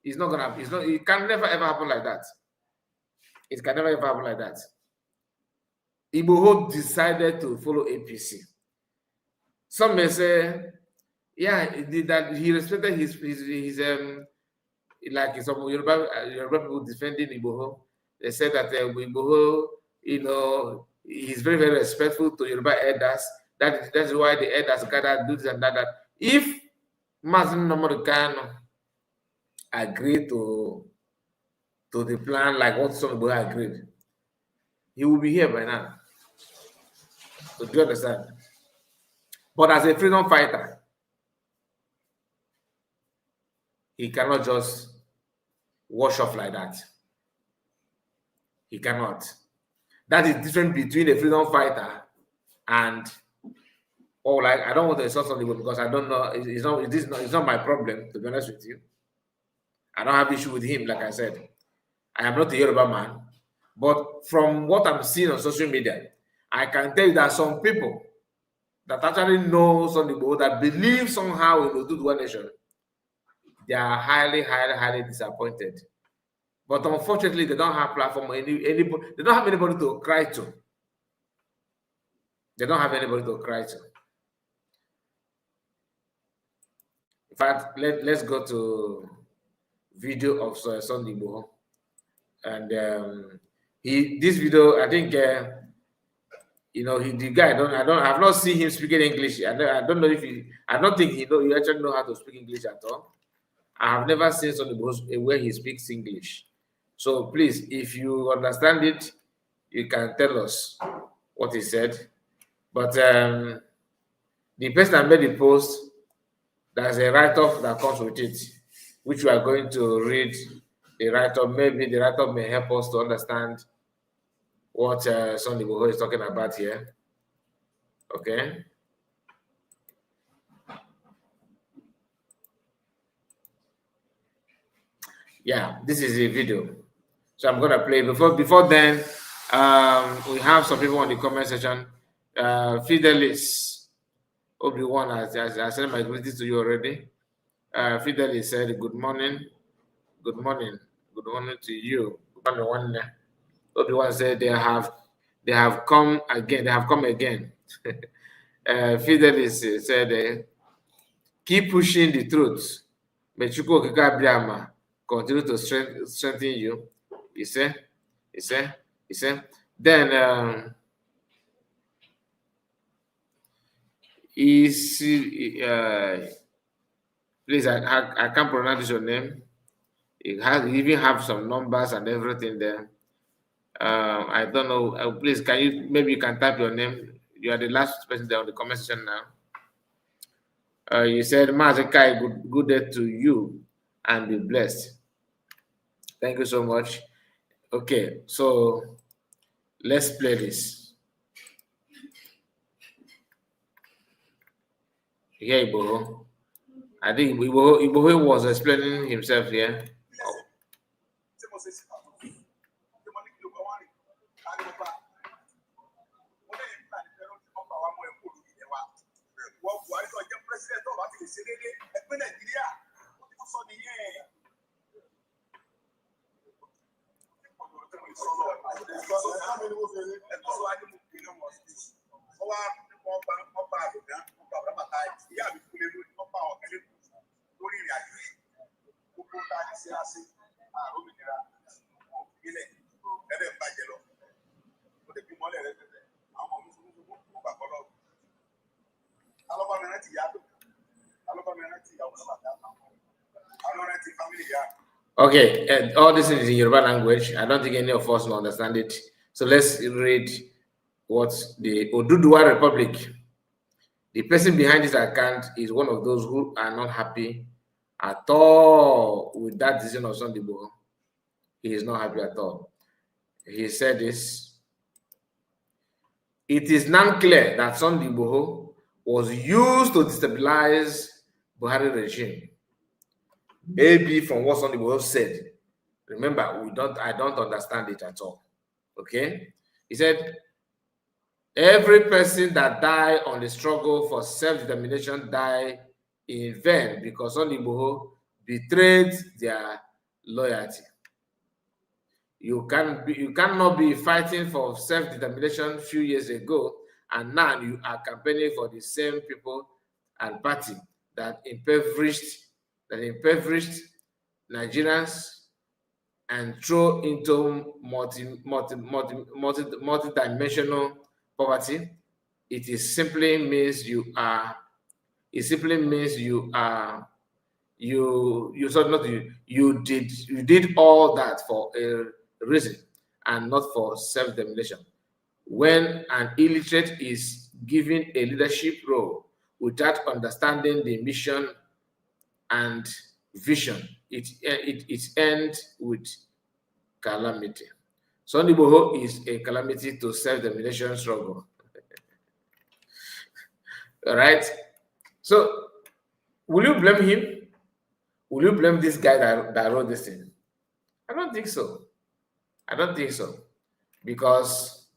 It's not gonna. It can never ever happen like that. It can never ever happen like that. Igboho decided to follow APC. Some may say, yeah, that he respected his like some Yoruba people defending Igboho. They said that Igboho, he's very, very respectful to Yoruba elders. That's why the elders gather, do this and that. If MAzi Nnamudi Kanu agreed to the plan like what some people agreed, he will be here by now. So do you understand? But as a freedom fighter, he cannot just wash off like that. He cannot. That is different between a freedom fighter and, I don't want to insult somebody because I don't know. It's not my problem, to be honest with you. I don't have issue with him, like I said. I am not a Yoruba man. But from what I'm seeing on social media, I can tell you that some people that actually know Sunday Igboho, that believe somehow in Oduduwa Nation, they are highly, highly, highly disappointed. But unfortunately, they don't have platform. They don't have anybody to cry to. They don't have anybody to cry to. In fact, let's go to video of Sunday Igboho. And this video, I think, the guy, I've not seen him speaking English. I don't know if I don't think he actually know how to speak English at all. I have never seen Sunday Igboho where he speaks English. So please, if you understand it, you can tell us what he said. But the person that made the post, there's a write-off that comes with it, which we are going to read the writer, maybe the writer may help us to understand what Sunday Igboho is talking about here. Okay. Yeah, this is a video. So I'm gonna play. Before then, we have some people on the comment section. Fidelis Obi-Wan has sent my greetings to you already. Fidelis said, "Good morning, good morning, good morning to you." Obi-Wan said, "They have come again. They have come again." Fidelis said, "Keep pushing the truth. May Chukwu Okike Abiyama continue to strengthen you." He said. Then please, I can't pronounce your name. It even have some numbers and everything there. I don't know. Please, maybe you can type your name. You are the last person there on the comment section now. You said, "MAzi, good day to you and be blessed." Thank you so much. Okay, so let's play this. Here, Igboho. I think Igboho was explaining himself here. Okay, all this is in Yoruba language. I don't think any of us will understand it. So let's read what the Oduduwa Republic. The person behind this account is one of those who are not happy at all with that decision of Sunday Igboho. He is not happy at all. He said this: "It is now clear that Sunday Igboho was used to destabilize Buhari regime." Maybe from what Sunday Igboho said. Remember, I don't understand it at all. Okay? He said, "Every person that died on the struggle for self-determination died in vain because Sunday Igboho betrayed their loyalty. You cannot be fighting for self-determination a few years ago, and now you are campaigning for the same people and party that impoverished Nigerians and throw into multi-dimensional poverty. It simply means you did all that for a reason and not for self-determination. When an illiterate is given a leadership role without understanding the mission and vision, it ends with calamity. Sunday Igboho is a calamity to self-determination struggle." All right. So, will you blame him? Will you blame this guy that wrote this thing? I don't think so. I don't think so, because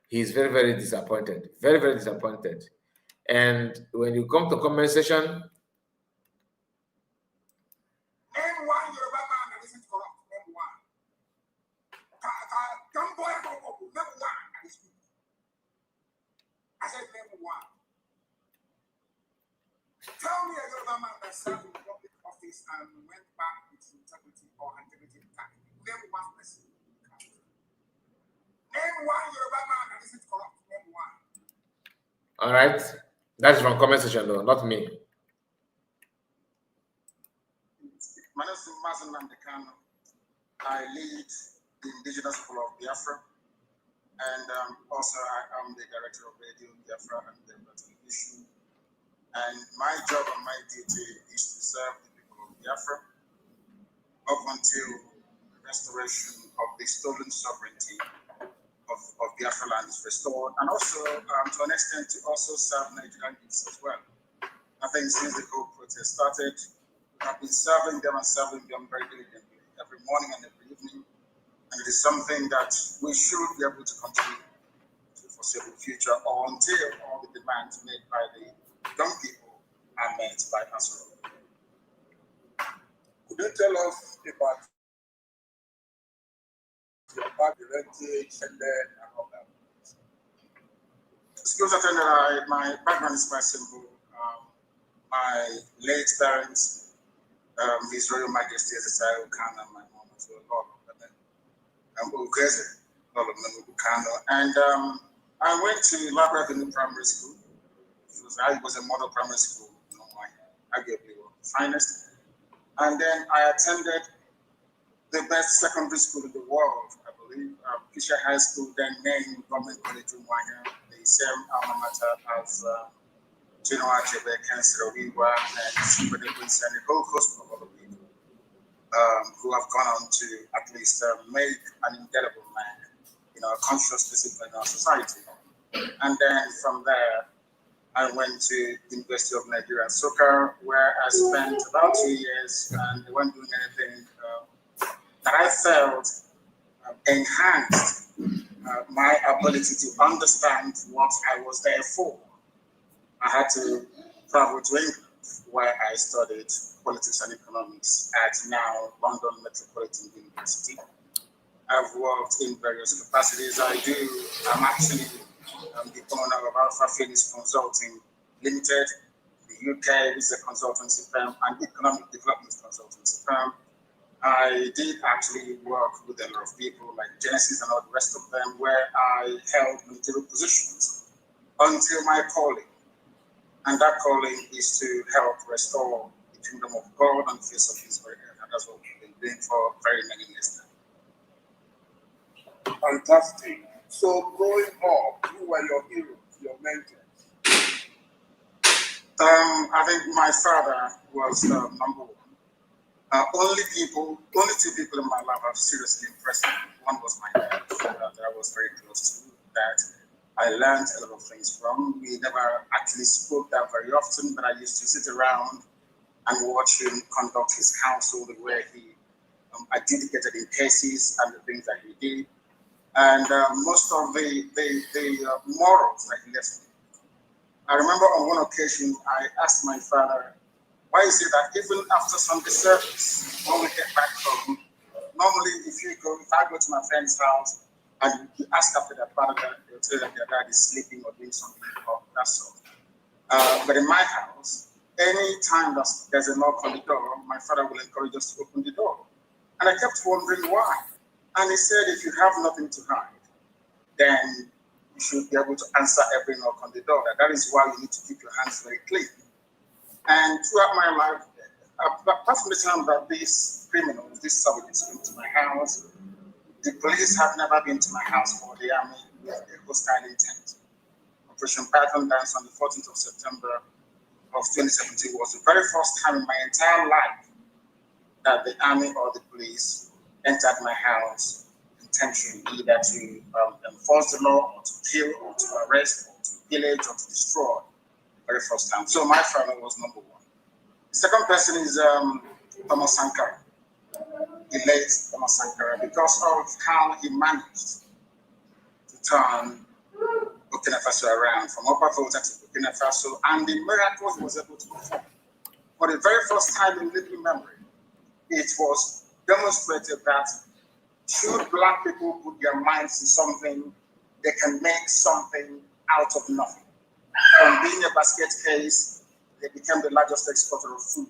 he's very, very disappointed. Very, very disappointed. And when you come to comment section, tell me a Yoruba man that served in public office and went back with integrity or integrity intact. Name one person. Name one Yoruba man that isn't corrupt. Name one. All right. That's from comment section, though, not me. My name is MAzi, Kanu. I lead the indigenous people of Biafra, and also I am the director of Radio Biafra and the television. And my job and my duty is to serve the people of Biafra. up until the restoration of the stolen sovereignty of Biafra land is restored, and also to an extent to also serve Nigerian youths as well. I think since the whole protest started, we have been serving them very diligently every morning and every evening, and it is something that we should be able to continue to the foreseeable future, or until all the demands made by the young people are met by us all. Could you tell us about your parentage and all that? Skills attended, my background is quite simple. My late parents, His Royal Majesty Kanu, and my mom was Kanu, and I went to Labra Avenue Primary School. It was a model primary school, arguably the finest. And then I attended the best secondary school in the world, I believe, Fisher High School, then named Government College in Wanya, the same alma mater as General Achebe, Cancer, Wiwa, and Super Nichols, and a whole host of other people who have gone on to at least make an indelible mark in our conscious discipline in our society. And then from there, I went to the University of Nigeria, Soka, where I spent about 2 years, and I wasn't doing anything that I felt enhanced my ability to understand what I was there for. I had to travel to England, where I studied politics and economics at now London Metropolitan University. I've worked in various capacities. I'm actually the owner of Alpha Phoenix Consulting Limited. The UK is a consultancy firm and economic development consultancy firm. I did actually work with a lot of people like Genesis and all the rest of them, where I held managerial positions until my calling. And that calling is to help restore the kingdom of God on the face of this very earth. And that's what we've been doing for very many years now. Fantastic. So growing up, who were your heroes, your mentors? I think my father was number one. Only two people in my life have seriously impressed me. One was my dad, that I was very close to, that I learned a lot of things from. We never actually spoke that very often, but I used to sit around and watch him conduct his household, where he adjudicated in cases and the things that he did. And most of the morals that he left me. I remember on one occasion, I asked my father, why is it that even after Sunday service, when we get back home, normally if I go to my friend's house and you ask after their father, they'll tell that their dad is sleeping or doing something of that sort. But in my house, any time that there's a knock on the door, my father will encourage us to open the door. And I kept wondering why. And he said, if you have nothing to hide, then you should be able to answer every knock on the door. That is why you need to keep your hands very clean. And throughout my life, apart from the time that these criminals, these savages came to my house, the police have never been to my house, or the army with a hostile intent. Operation Python Dance on the 14th of September of 2017 was the very first time in my entire life that the army or the police entered my house intentionally, either to enforce the law, or to kill, or to arrest, or to pillage, or to destroy. The very first time. So my father was number one. The second person is Thomas Sankara, the late Thomas Sankara, because of how he managed to turn Burkina Faso around from Upper Volta to Burkina Faso, and the miracle he was able to perform. For the very first time in living memory, it was demonstrated that should Black people put their minds to something, they can make something out of nothing. From being a basket case, they became the largest exporter of food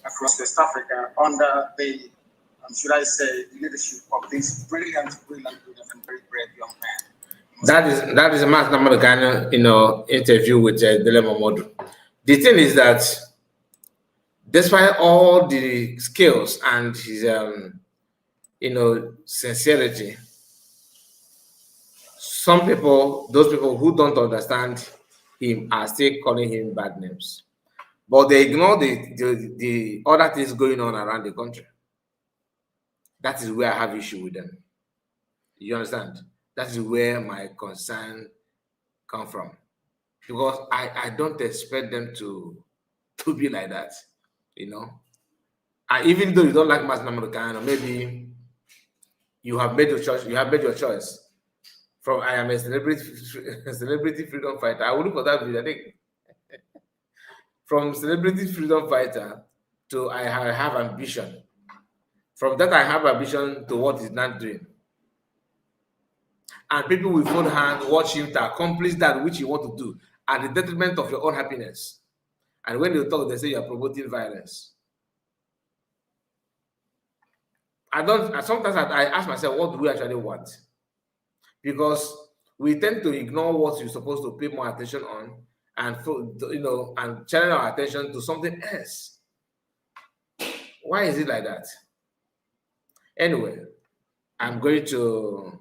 across West Africa under the, should I say, leadership of this brilliant and very brave young man. That is a MAzi Nnamudi, interview with Dele Momodu. The thing is that despite all the skills and his sincerity, some people, those people who don't understand him, are still calling him bad names. But they ignore the other things going on around the country. that is where I have issue with them. You understand? That is where my concern come from. Because I don't expect them to be like that, you know. Even though you don't like MAzi Nnamdi, maybe you have made your choice. You have made your choice. From I am a celebrity freedom fighter. I will look for that video. I think from celebrity freedom fighter to I have ambition. From that I have ambition to what he's not doing. And people will fold hand, watch him to accomplish that which you want to do at the detriment of your own happiness. And when they talk, they say you are promoting violence. Sometimes I ask myself, what do we actually want? Because we tend to ignore what you're supposed to pay more attention on, and and channel our attention to something else. Why is it like that? Anyway, I'm going to.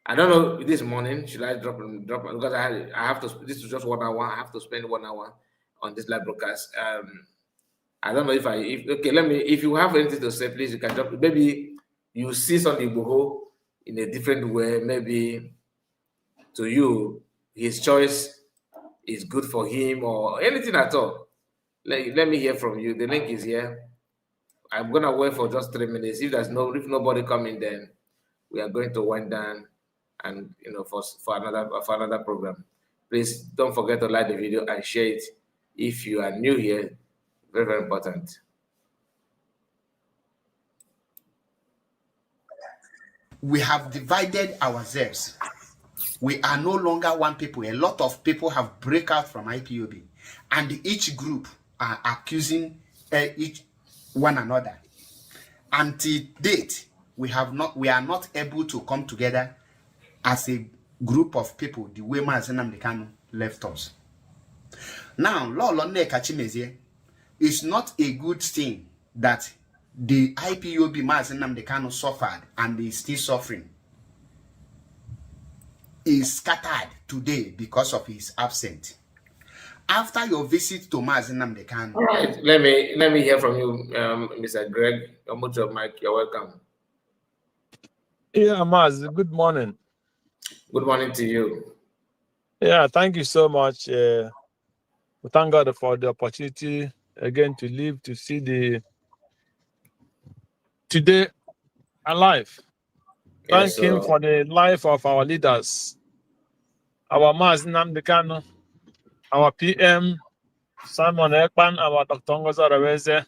I don't know this morning. Should I drop because I have to. This is just 1 hour. I have to spend 1 hour on this live broadcast. I don't know if okay. Let me. If you have anything to say, please you can drop. Maybe you see some Igboho in a different way. Maybe to you, his choice is good for him or anything at all. Let me hear from you. The link is here. I'm gonna wait for just 3 minutes. If nobody coming, then we are going to wind down and for another program. Please don't forget to like the video and share it if you are new here. Very, very important. We have divided ourselves. We are no longer one people. A lot of people have break out from IPOB, and each group are accusing each one another. Until date, we are not able to come together as a group of people the way MAzi Nnamdi left us. Now, it's not a good thing that the IPOB MAzi Nnamdi suffered and is still suffering. Is scattered today because of his absence. After your visit to MAzi Nnamdi, all right, let me hear from you, Mr. Greg. Unmute your mic. You're welcome. Yeah, MAzi, good morning. Good morning to you. Yeah, thank you so much. We thank God for the opportunity again to live to see today alive. Thank him for the life of our leaders, our MAzi Nnamdi, our PM, Simon Ekpan, our Dr. Ngozi Areweze,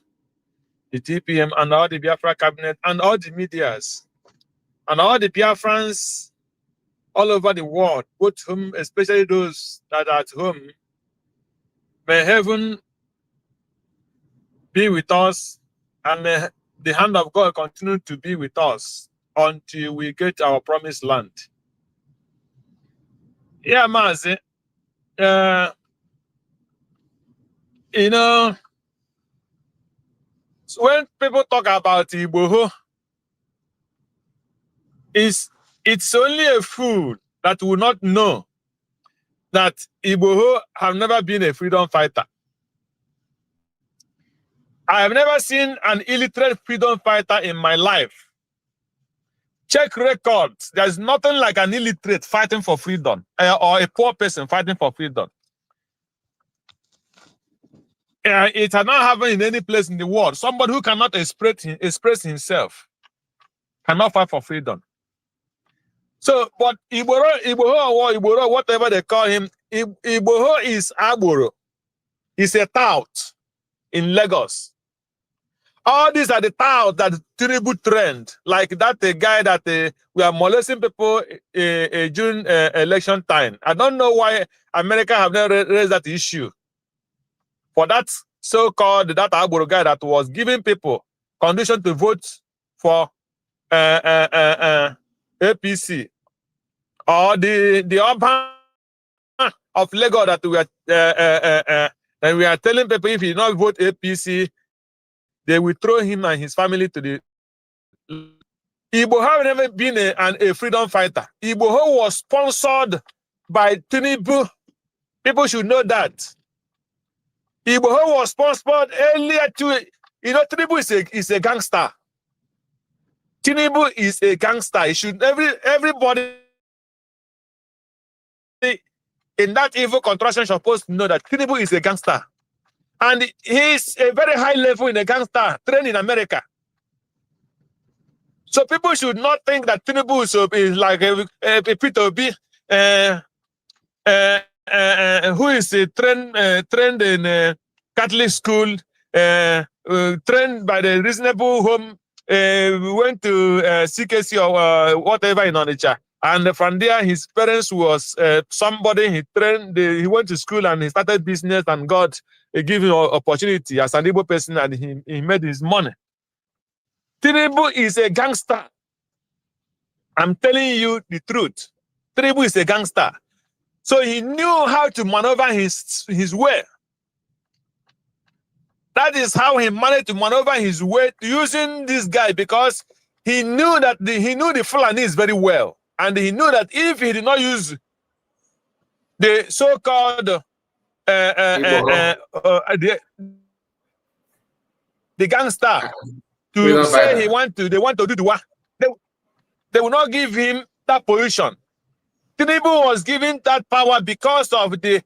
the TPM, and all the Biafra cabinet, and all the medias, and all the Biafrans all over the world, both whom, especially those that are at home. May heaven be with us, and may the hand of God continue to be with us until we get our promised land. Yeah, MAzi, so when people talk about Igboho, it's only a fool that will not know that Igboho have never been a freedom fighter. I have never seen an illiterate freedom fighter in my life. Check records. There's nothing like an illiterate fighting for freedom or a poor person fighting for freedom. It has not happened in any place in the world. Somebody who cannot express himself cannot fight for freedom. So, but Igboho, whatever they call him, Igboho is Agboro. He's a tout in Lagos. All these are the touts that terrible trend, like that guy that we are molesting people during election time. I don't know why America have never raised that issue. For that so-called that Agboro guy that was giving people condition to vote for APC, or the urban of Lagos that we are telling people if you not vote APC, they will throw him and his family to the. Igboho have never been a freedom fighter. Igboho was sponsored by Tinubu. People should know that. Igboho was sponsored earlier to, Tinubu is a gangster. Tinubu is a gangster. It should everybody in that evil contraction is supposed to know that Tinubu is a gangster. And he's a very high level in a gangster trained in America. So people should not think that Tinubu is like a Peter Obi, who is trained in Catholic school, trained by the reasonable home, went to CKC or whatever in Onitsha. And from there, his parents was somebody he trained. He went to school and he started business, and God gave him an opportunity as an Igbo person, and he made his money. Tinubu is a gangster. I'm telling you the truth. Tinubu is a gangster. So he knew how to maneuver his way. That is how he managed to maneuver his way using this guy, because he knew that he knew the Fulanis very well. And he knew that if he did not use the so-called the gangster to say they want to do the work, they will not give him that position. Tinubu was given that power because of the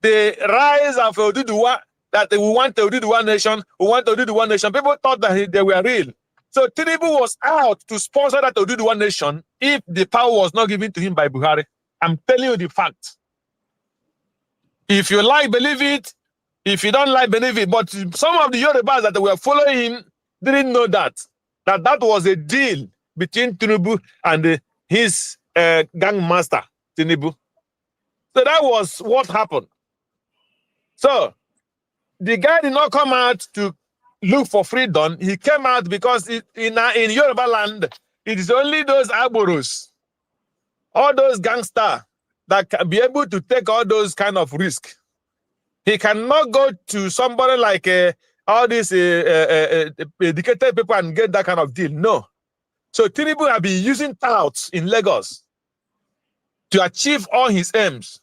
rise of Oduduwa, that we want to do the one nation, we want to do the one nation. People thought that they were real. So Tinubu was out to sponsor that to do the one nation if the power was not given to him by Buhari. I'm telling you the fact. If you like, believe it. If you don't like, believe it. But some of the Yorubas that were following him didn't know that was a deal between Tinubu and his gang master, Tinubu. So that was what happened. So the guy did not come out to look for freedom. He came out because in Yoruba land, it is only those Agboros, all those gangsters that can be able to take all those kind of risk. He cannot go to somebody like all these educated people and get that kind of deal. No. So Tinubu have been using touts in Lagos to achieve all his aims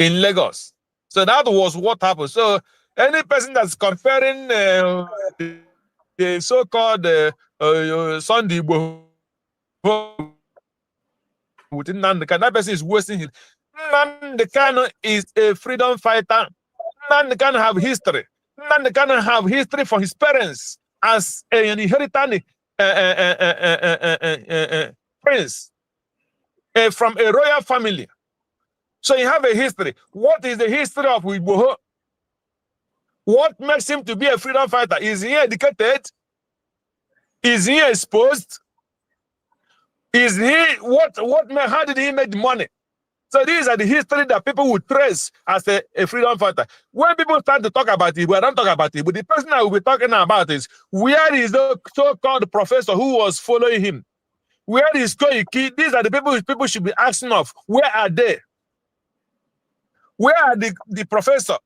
in Lagos. So that was what happened. So any person that's comparing the so-called Sunday Igboho with Nnamdi Kanu, that person is wasting his. Nnamdi Kanu is a freedom fighter. Nnamdi Kanu have history. Nnamdi Kanu have history from his parents as an inherited prince from a royal family. So you have a history. What is the history of Igboho? What makes him to be a freedom fighter? Is he educated? Is he exposed? Is he how did he make money? So these are the history that people would trace as a freedom fighter. When people start to talk about it, I don't talk about it, but the person I will be talking about is where is the so-called professor who was following him? Where is Koiki? These are the people should be asking of. Where are they? Where are the professor?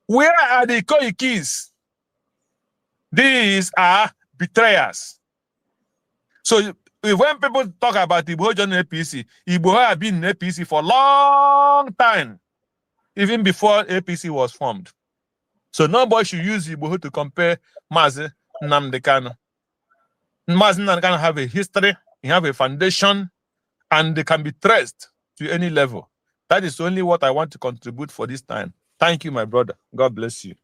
Where are the Koikis? These are betrayers. So when people talk about Igboho joining APC, Igboho have been in APC for a long time, even before APC was formed. So nobody should use Igboho to compare MAzi Nnamdi Kanu. MAzi Nnamdi Kanu have a history, he have a foundation, and they can be traced to any level. That is only what I want to contribute for this time. Thank you, my brother. God bless you.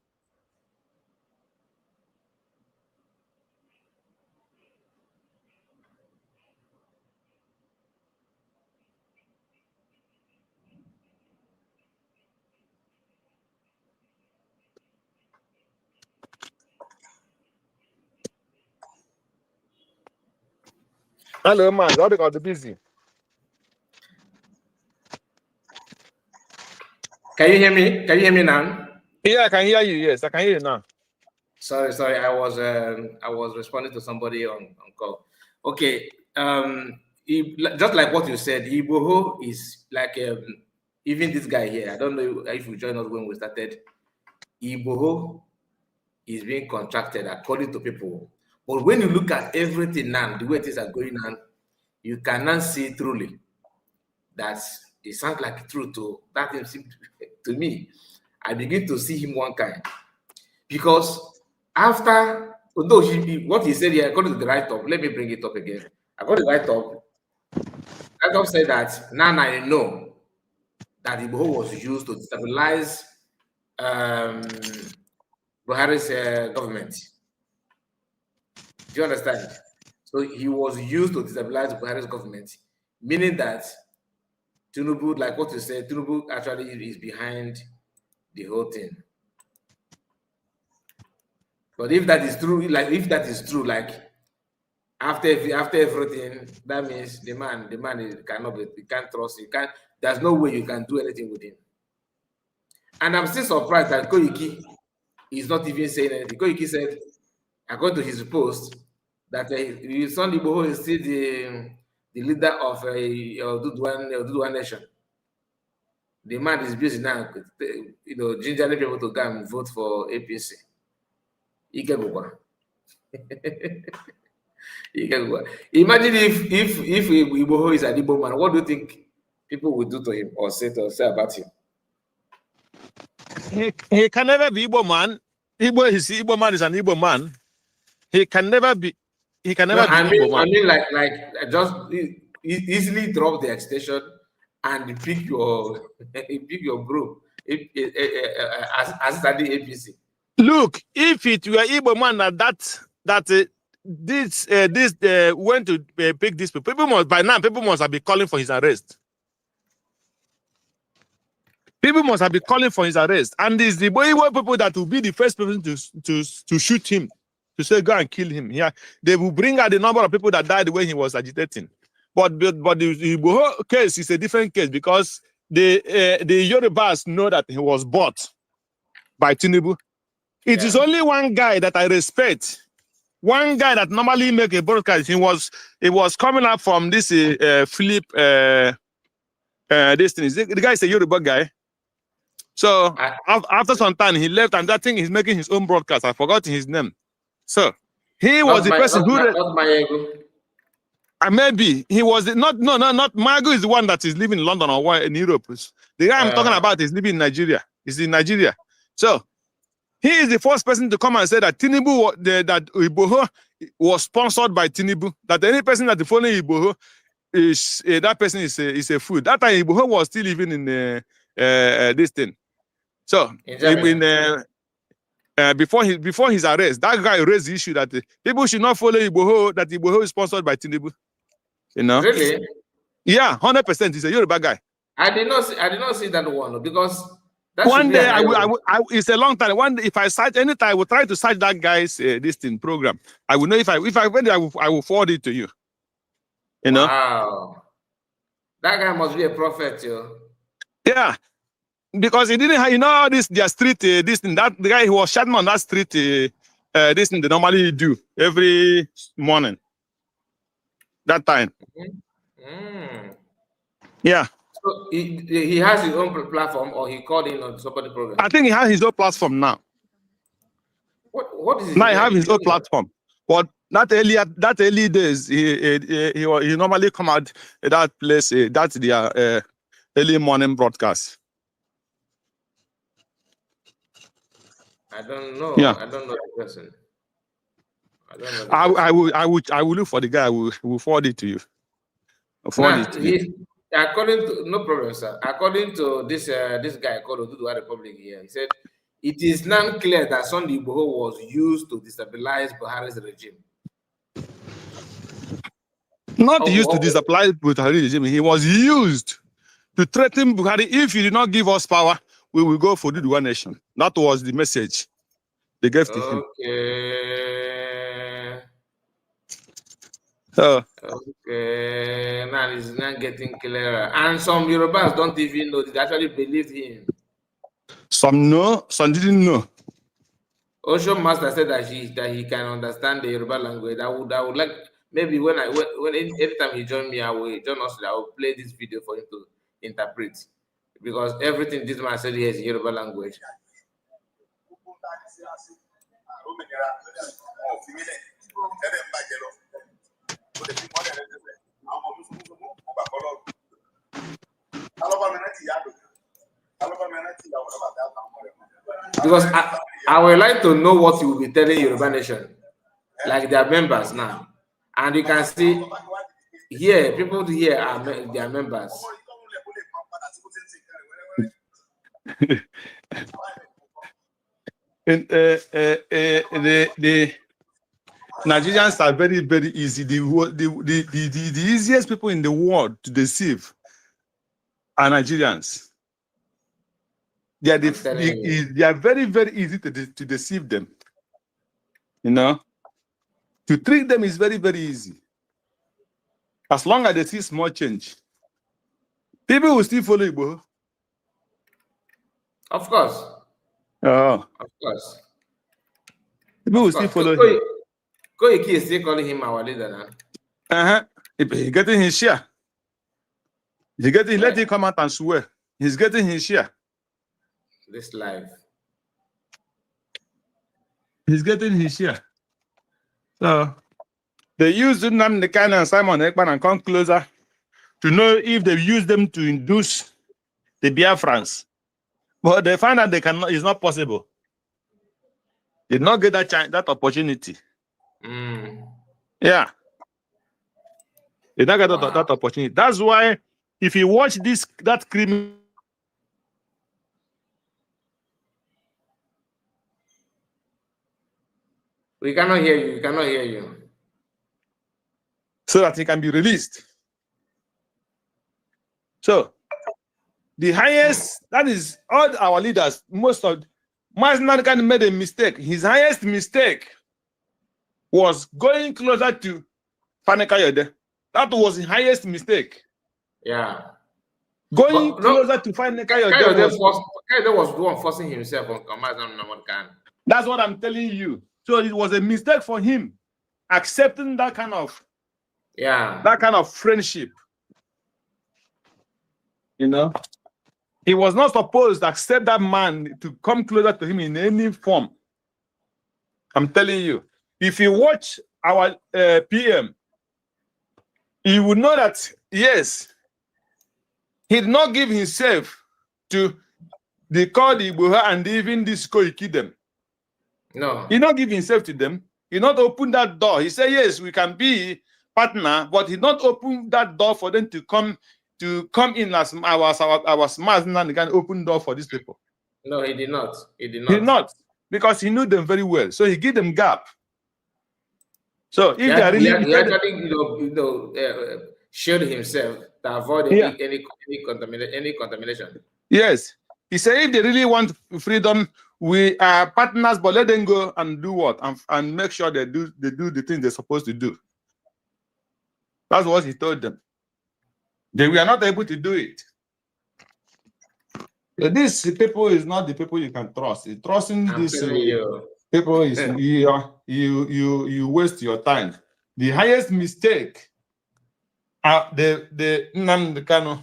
Hello, man. How are you busy? Can you hear me? Can you hear me now? Yeah, I can hear you. Yes, I can hear you now. Sorry. I was responding to somebody on call. Okay. Just like what you said, Igboho is like even this guy here. I don't know if you joined us when we started. Igboho is being contracted according to people. But when you look at everything now, the way things are going on, you cannot see truly that it sounds like true to that to me. I begin to see him one kind. Because after although what he said here, according to the write-up, let me bring it up again. According to the write-up said that now I know that Igboho was used to destabilize Buhari's government. Do you understand? So he was used to destabilize Buhari's government, meaning that Tinubu, like what you said, Tinubu actually is behind the whole thing. But if that is true, like after everything, that means the man cannot be, you can't trust, there's no way you can do anything with him. And I'm still surprised that Koiki is not even saying anything. Koiki said, according to his post, that his son Igboho is still the leader of Oduduwa nation. The man is busy now, gingerly people to come and vote for APC. Imagine if Igboho is an Igbo man, what do you think people would do to him or say about him? He can never be Igbo man. Igbo man is an Igbo man. He can never be. He can never be Igbo man. I mean, like just easily drop the extension and pick your bro as study APC. Look, if it were Igbo man this went to pick this people must have been calling for his arrest. People must have been calling for his arrest, and it's the Igbo people that will be the first person to shoot him, to say go and kill him. Yeah, they will bring out the number of people that died when he was agitating. But the Igboho case is a different case because the Yorubas know that he was bought by Tinubu. It is only one guy that I respect. One guy that normally make a broadcast. He was coming up from this Philip this thing. The guy is a Yoruba guy. So after some time he left, and that thing he's making his own broadcast. I forgot his name. So he was the person who not my ego. Maybe he was not Mago is the one that is living in London or in Europe. The guy I'm talking about is living in Nigeria. He's in Nigeria. So he is the first person to come and say that Tinubu, that Igboho was sponsored by Tinubu. That any person that follow Igboho is that person is a fool. That time Igboho was still living in this thing. So before his arrest, that guy raised the issue that people should not follow Igboho. That Igboho is sponsored by Tinubu. You know? Really? Yeah, 100%. He's a Yoruba guy. I did not see that one because. One day, it's a long time. One day, if I search anytime, I will try to search that guy's this thing program. I will know if I will forward it to you. You know. Wow. That guy must be a prophet, yo. Yeah, because he didn't have, their street this thing. That the guy who was shouting on that street this thing they normally do every morning. That time. Yeah. So he has his own platform, or he called in on somebody's program? I think he has his own platform now. What is it? Now he has his own platform. But that early days, he normally come out that place. That's their early morning broadcast. I don't know. Yeah. I don't know the person. I will look for the guy. I will forward it to you. According to no problem, sir. According to this guy called Oduduwa Republic here, he said it is now clear that Sunday Igboho was used to destabilize Buhari's regime. Not used to destabilize Buhari's regime. He was used to threaten Buhari. If you do not give us power, we will go for Oduduwa nation. That was the message they gave to him. Okay, now it's not getting clearer. And some Yorubas don't even know. They actually believed him. Some know, some didn't know. Osho Master said that he can understand the Yoruba language. I would like maybe anytime he join me, I will play this video for him to interpret, because everything this man said here is in Yoruba language. Because I would like to know what you will be telling Yoruba Nation. like their members now. And you can see here, people here are their members. And, the Nigerians are very, very easy. The easiest people in the world to deceive are Nigerians. They are very, very easy to deceive them. You know, to trick them is very, very easy. As long as they see small change, people will still follow Igboho. Of course. Oh, of course. People will still follow him. Koiki is still calling him our leader now. He's getting his share. Let him come out and swear. He's getting his share. This life. He's getting his share. So they used Nnamdi Kanu and Simon Ekpan and come closer to know if they use them to induce the Biafrans. But they find out they cannot. It's not possible. They did not get that opportunity. Yeah. They did not get that opportunity. That's why if you watch that criminal. We cannot hear you. We cannot hear you. So that he can be released. So the highest, that is all our leaders, most of MAzi Nnamdi made a mistake. His highest mistake was going closer to Fani Kayode. That was the highest mistake. Yeah. Going closer to Fani Kayode was the one forcing himself on MAzi Nnamdi. That's what I'm telling you. So it was a mistake for him accepting that kind of friendship. You know, he was not supposed to accept that man to come closer to him in any form. I'm telling you, if you watch our PM, you would know that yes, he did not give himself to the Igboho and even this Koiki them. No, he not give himself to them. He not open that door. He said, yes, we can be partner, but he not open that door for them to come in as our smart and can open door for these people. No, he did not. He did not because he knew them very well. So he give them gap. So if they are really he actually showed himself to avoid any contamination. Yes. He said if they really want freedom, we are partners, but let them go and do what? And make sure they do the things they're supposed to do. That's what he told them. They were not able to do it. This people is not the people you can trust. Trusting these people is you waste your time. The highest mistake the Nnamdi Kanu,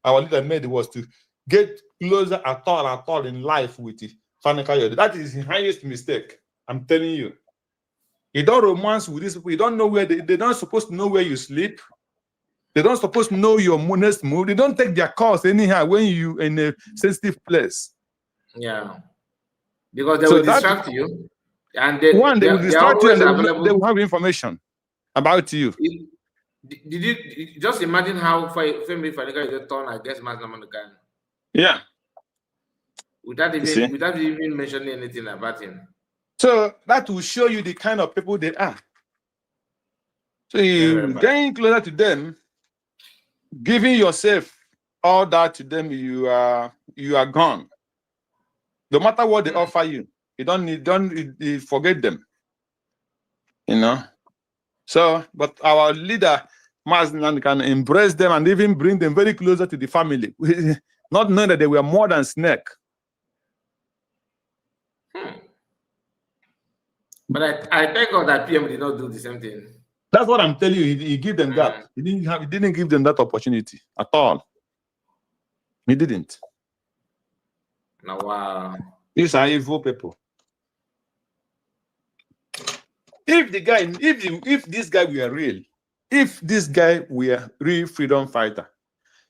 our leader, made was to get closer at all in life with Fani Kayode. That is the highest mistake. I'm telling you. You don't romance with these people. You don't know where they're not supposed to know where you sleep. They don't supposed to know your next move. They don't take their calls anyhow when you in a sensitive place. Yeah. Because they will distract you. And they will distract you and they will have information about you. Did you just imagine how family Fani Kayode turned against MAzi Nnamdi? Yeah. Without even mentioning anything about him. So that will show you the kind of people they are. So you getting closer to them, giving yourself all that to them, you are gone. No matter what they offer you, you don't forget them. You know. So, but our leader MAzi Nnamdi can embrace them and even bring them very closer to the family, not knowing that they were more than snake. But I thank God that PM did not do the same thing. That's what I'm telling you. He gave them that. He didn't give them that opportunity at all. He didn't. No, wow. These are evil people. If this guy were real, if this guy were real freedom fighter,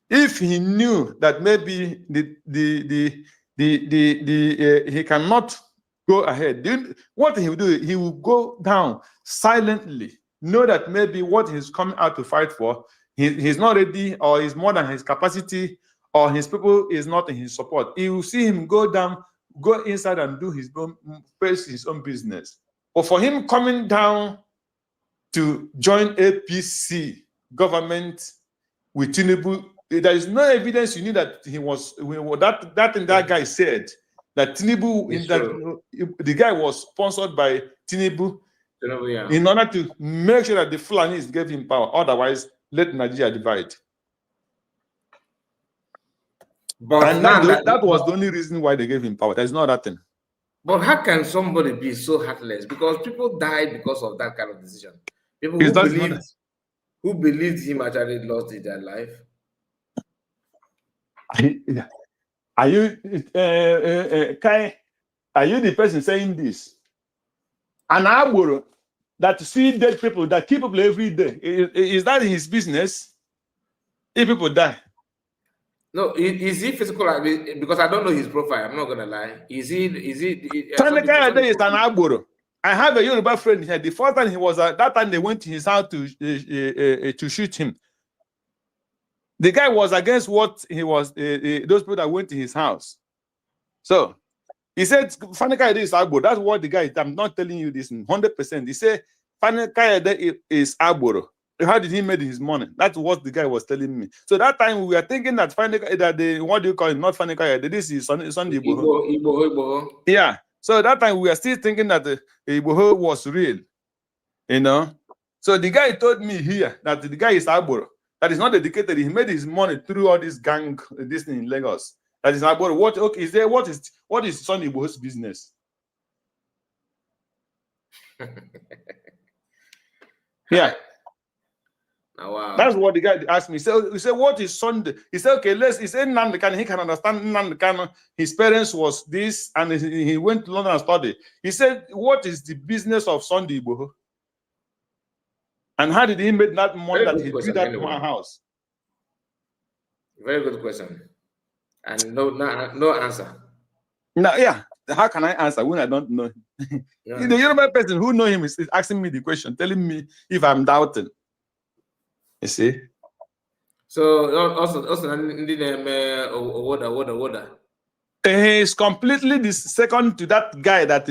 if he knew that maybe he cannot go ahead. What he will do, he will go down silently, know that maybe what he's coming out to fight for, he's not ready, or he's more than his capacity, or his people is not in his support. He will see him go down, go inside and do his own, face his own business. But for him coming down to join APC government with Tinubu, there is no evidence you need that he was that thing that guy said that Tinubu, the guy was sponsored by Tinubu in order to make sure that the Fulanis gave him power. Otherwise, let Nigeria divide. But and that was the only reason why they gave him power. There's no other thing. But how can somebody be so heartless? Because people died because of that kind of decision. People who believed him actually lost their life. Are you the person saying this? An Agboro that see dead people, that kill people every day, is that his business? If people die. No, is he physical? Because I don't know his profile. I'm not gonna lie. Is he? Faneka is an Agboro. I have a Yoruba friend here. The first time he was that time they went to his house to shoot him. The guy was against what he was. Those people that went to his house. So he said Faneka is Agboro. That's what the guy. I'm not telling you this 100%. He said Faneka is Agboro. How did he make his money? That's what the guy was telling me. So that time we were thinking that what do you call it? Not Faneka. This is Sunday Igboho. Yeah. So that time we were still thinking that Igboho was real. You know. So the guy told me here that the guy is Agboro. That is not dedicated. He made his money through all this gang, this thing in Lagos. That is Agboro. What is Sunday Igboho's business? Yeah. Oh, wow. That's what the guy asked me. So he said, what is Sunday? He said, okay, he said Nnamdi, he can understand Nnamdi. His parents was this, and he went to London and studied. He said, what is the business of Sunday Igboho? And how did he make that money that he built that one house? Very good question. And no answer. Now, yeah. How can I answer when I don't know him? Yeah. The Yoruba person who know him is asking me the question, telling me if I'm doubting. You see? So also the name Owoda. He's completely the second to that guy that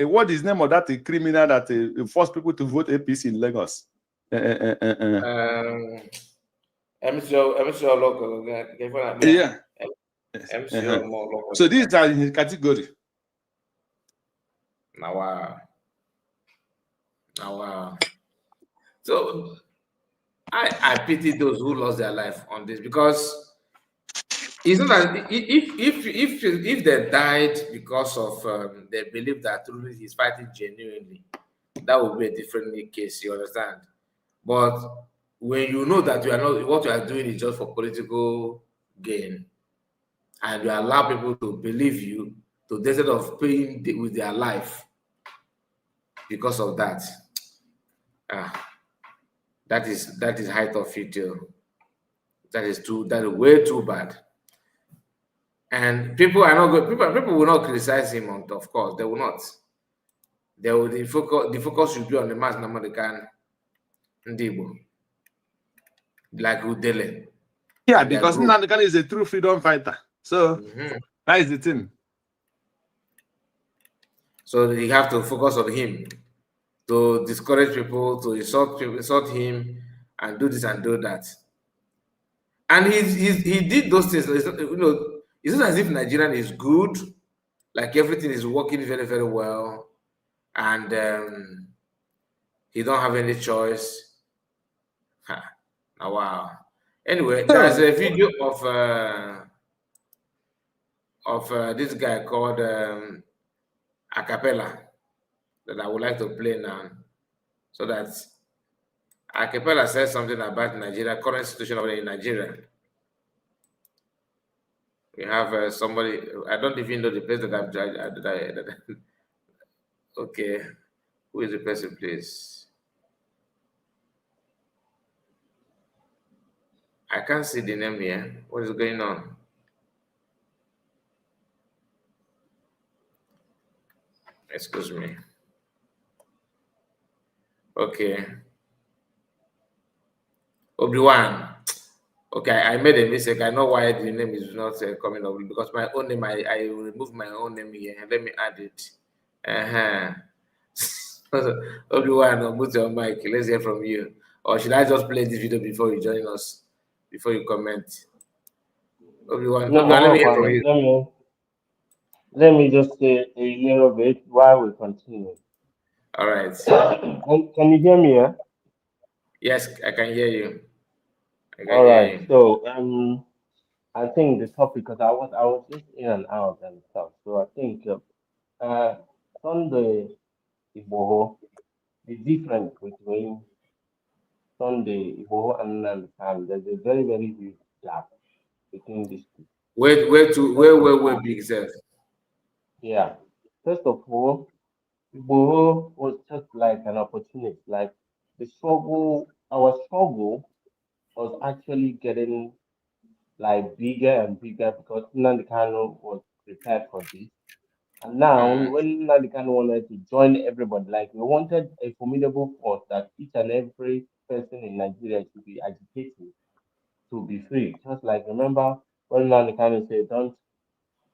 what is the name of that criminal that forced people to vote APC in Lagos? MCO local. Yeah. MCO more local. So these are in his category. Now wow. So I pity those who lost their life on this, because it's not that if they died because of they believe that truly he's fighting genuinely, that would be a different case, you understand? But when you know that you are not, what you are doing is just for political gain, and you allow people to believe you to the extent of paying with their life because of that, that is height of it. That is way too bad. And people are not good. People will not criticize him. Of course, they will not. The focus should be on the mass Nnamdi Ndibo, like Udele. Yeah, because Nnamdi is a true freedom fighter. So that is the thing. So you have to focus on him, to discourage people, to insult him, and do this and do that. And he did those things. It's not as if Nigerian is good, like everything is working very, very well, and he don't have any choice. Oh, wow. Anyway, there's a video of this guy called Acapella that I would like to play now, so that Acapella says something about Nigeria, current situation in Nigeria. We have somebody, I don't even know the place that I'm okay, who is the person, please? I can't see the name here. What is going on? Excuse me. Okay. Obi-Wan. Okay, I made a mistake. I know why the name is not coming up because my own name, I removed my own name here. Let me add it. Obi-Wan, unmute your mic. Let's hear from you. Or should I just play this video before you join us? Before you comment? Obi-Wan, No, let me hear from you. Let me just say a little bit while we continue. All right. Can you hear me? Yes, I can hear you. All right. So I think the topic, because I was just in and out and stuff. So I think Sunday Igboho, the difference between Sunday Igboho and Nnamdi, there's a very very huge gap between these two. Where big self? Yeah. First of all, Igboho was just like an opportunity. Like our struggle was actually getting like bigger and bigger because Nnamdi Kanu was prepared for this. And now, when Nnamdi Kanu wanted to join everybody, like we wanted a formidable force that each and every person in Nigeria should be agitating to be free. Just like remember when Nnamdi Kanu said,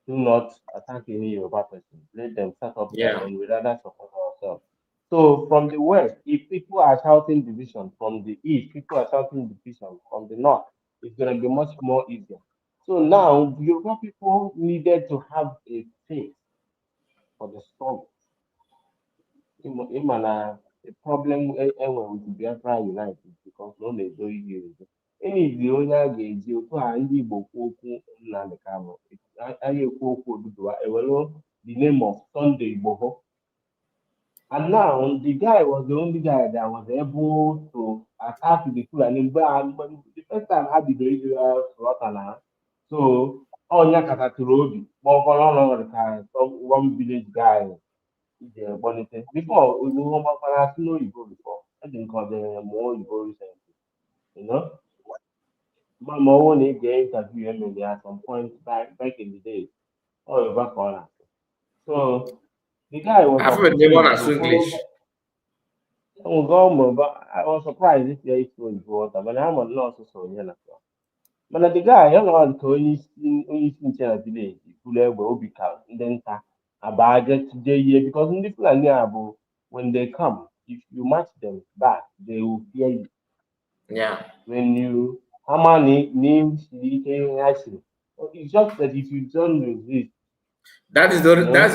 do not attack any Yoruba person. Let them set up their own. We rather support ourselves. So from the west, if people are shouting division, from the east, people are shouting division, from the north, it's going to be much more easier. So now, Yoruba people needed to have a face for the struggle. The problem with Biafra United because no na-ezo ihe ezo. Enyizi onye a ga-eji otu a ndị Igbo kwuo okwu Nnamdi Kanu anyị ekwu okwu Oduduwa ewelu the name of Sunday Igboho. And now the guy was the only guy that was able to attack the Fulani the first time ha bidoro iji slaughter na so ọnya katatụrụ obi kpọkọrọ ọnọdụ ka one village guy before we were before. I didn't call them more recently. You know? Mama only gave interview him at some point back in the day. Oh, back on. So the guy was but I was surprised if there is one water, but I'm not so yeah. But the guy, I don't know, only in China village, will be count, then about today year because in the Fulani when they come, if you match them back, they will fear you. Yeah. When you names actually, it's just that if you don't resist, that's the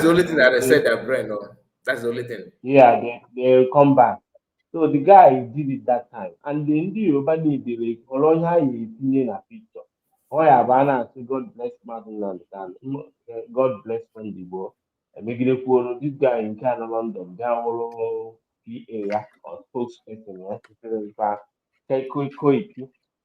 only thing that I said that brain. No, that's the only thing. Yeah, they come back. So the guy did it that time, and the Yoruba need the like Olonya in a picture. Oh yeah, Bana, God bless Martin and God bless Wendigo. And make it a this guy in Canada, London, down PA or spokesperson. Take quick,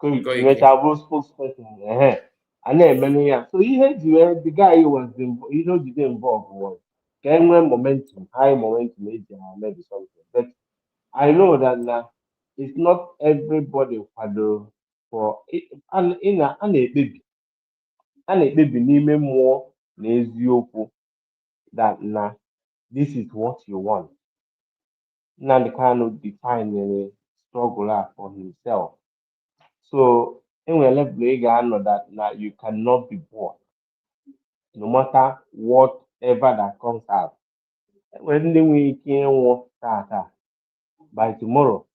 spokesperson. And then many so he had the guy who was involved was getting momentum, high momentum, maybe something. But I know that it's not everybody for it, and in a baby n'ime mmụọ na eziokwu that this is what you want. Nnamdi Kanu define a struggle for himself. So anyway, let's know that you cannot be bored, no matter whatever that comes out. When we can start by tomorrow,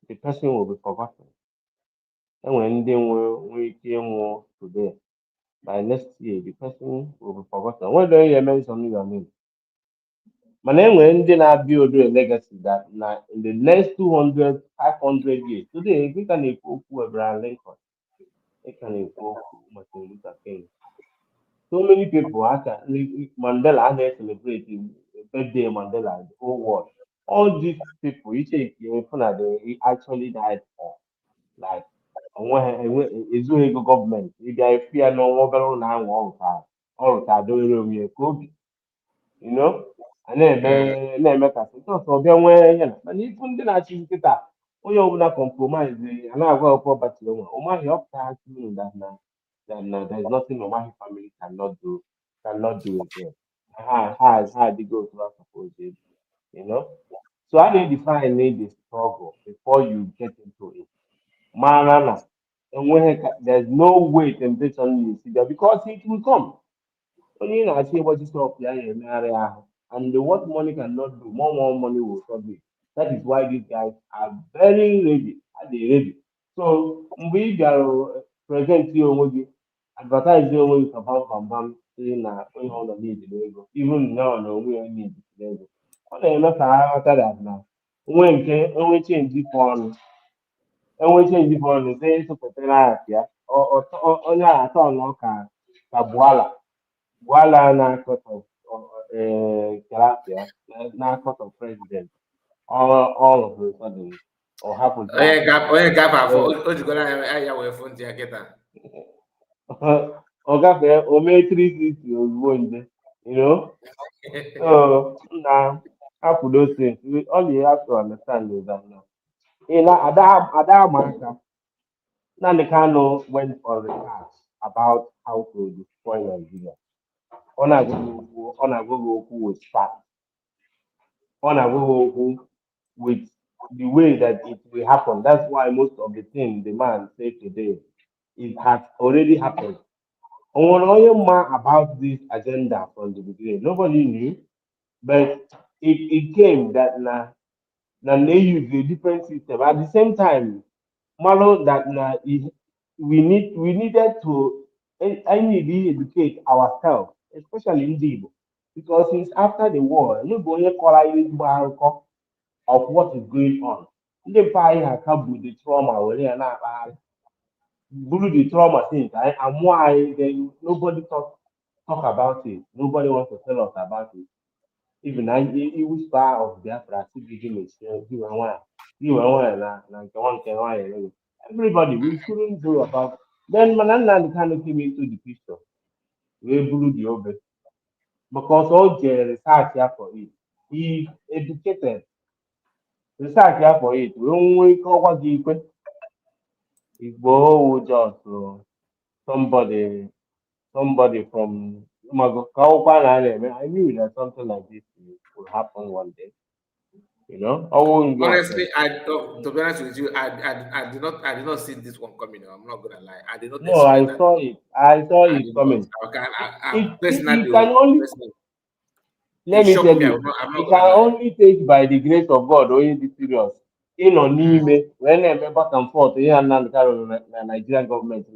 the person will be forgotten. And when we can today, by next year, the person will be forgotten. When do you mention your name? But then when they not build a legacy that in the next 200, 500 years, today we can equal Abraham Lincoln, we can equal Martin Luther King. So many people, Mandela, they celebrate birthday Mandela, the whole world. All these people, you take they actually died for. Like, is doing government. If they fear no more now, all doing you know? And then make us so be when but even the actually kita onye ọbụla compromise and I go property Omahi up that there is nothing Omahi family cannot do again. how they go to suppose it, you know. So I need to define the struggle before you get into it. Manana. And there's no way temptation is there because it will come. Only I see what is up here in area. And what money cannot do, more money will solve it. That is why these guys are very ready. Are they ready? So we are present here with advertise here with about saying that we all need the label. Even now, no, we only need the label. What they not after that now. When we change the phone, and we change the phone, they to prepare ya or onye atọ ọnụ ka Voila na akọtọ Calafia, na akọtọ president, all of a sudden, or happen to Ogafe, Ome 360 ozugbo nje, you know? So, now, happen those things. All you have to understand is that now, Ada Nnamdi Kanu went on research about how to destroy Nigeria. On a Google with facts. On a Google with the way that it will happen. That's why most of the things the man said today, it has already happened. Only about this agenda from the beginning. Nobody knew, but it came that now they use a different system. At the same time, Malo that we needed to I need to educate ourselves, especially in Igbo, because since after the war, nobody of what is going on. Ndị mpa anyị ha ka bu the trauma were ya na-akpagharị buru the trauma since amụọ anyị then nobody talk about it. Nobody wants to tell us about it. Even iwu spa of Biafra si gị giwe nwaanyị na nke nwaanyị everybody we couldn't do about then mana Nnamdi Kanu came into the picture wee buru the obe because all the research here for it he educated research here for it wee nwee ike ọgwa gị ikpe Igboho just somebody from I knew that something like this would happen one day. You know, honestly, to be honest with you, I did not see this one coming. I'm not gonna lie. I did not. No, I saw it. I saw it coming. Personally, can only let me tell you, it can only take by the grace of God or in the serious. In on when I back and forth, the Nigerian government.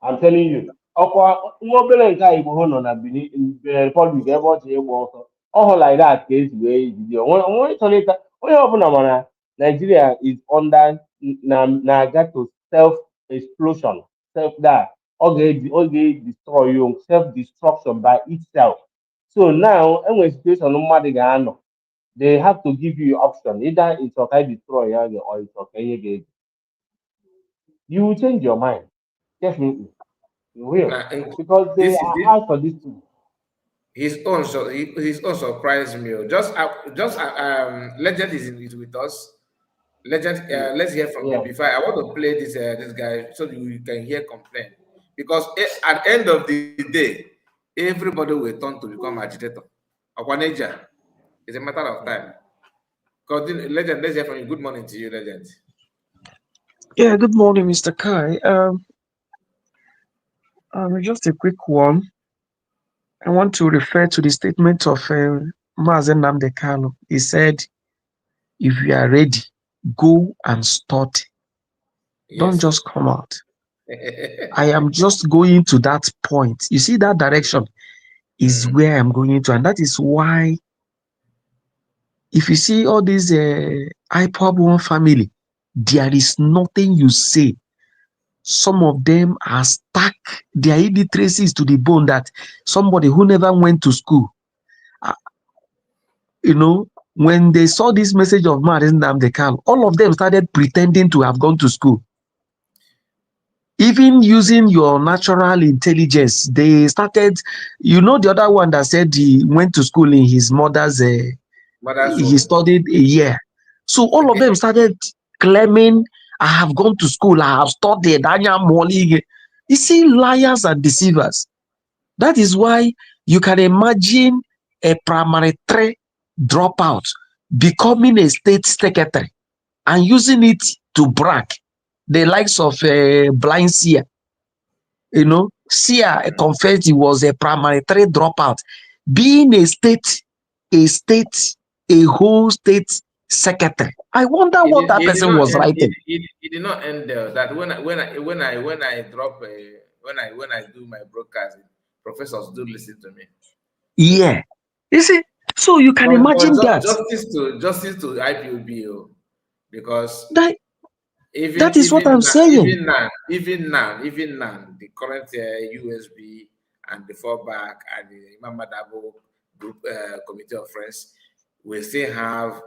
I'm telling you. Ọkwa nwa obere nke a Igboho nọ na Benin Republic ebe ọ ji ịgba ọsọ ọhụ like that ka esi wee jide onwe chọrọ ịta onye ọbụla mana Nigeria is under na-aga to self explosion self that ọ ga-destroy self destruction by itself. So now enwere situation mmadụ ga-anọ they have to give you option either it's okay destroy ya or it's okay ga you will change your mind definitely. You will, because they are out for this too. His own surprised me. Legend is with us. Legend, let's hear from him before. I want to play this guy so that you can hear complaint. Because at the end of the day, everybody will turn to become agitator. It's a matter of time. Legend, let's hear from you. Good morning to you, Legend. Yeah, good morning, Mr. Kai. Just a quick one. I want to refer to the statement of MAzi Nnamdi Kanu. He said, if you are ready, go and study. Yes. Don't just come out. I am just going to that point. You see, that direction is where I'm going to. And that is why, if you see all these IPOB one family, there is nothing you say. Some of them are stuck, their illiteracies to the bone that somebody who never went to school, when they saw this message of MAzi Nnamdi Kanu, all of them started pretending to have gone to school. Even using your natural intelligence, they started, the other one that said he went to school in his mother's he studied a year. So all of them started claiming, I have gone to school, I have studied. You see, liars and deceivers. That is why you can imagine a primary 3 dropout becoming a state secretary and using it to brag. The likes of Blind Seer, Seer confessed he was a primary 3 dropout, being a whole state secretary. I wonder what that person was writing. It did not end there. That when I drop when I do my broadcast, professors do listen to me. Yeah, you see, so you can imagine that. Justice to IPOB, because that is what I'm saying. Even now, the current USB and the fallback and the Imam Madabo group committee of friends, we still have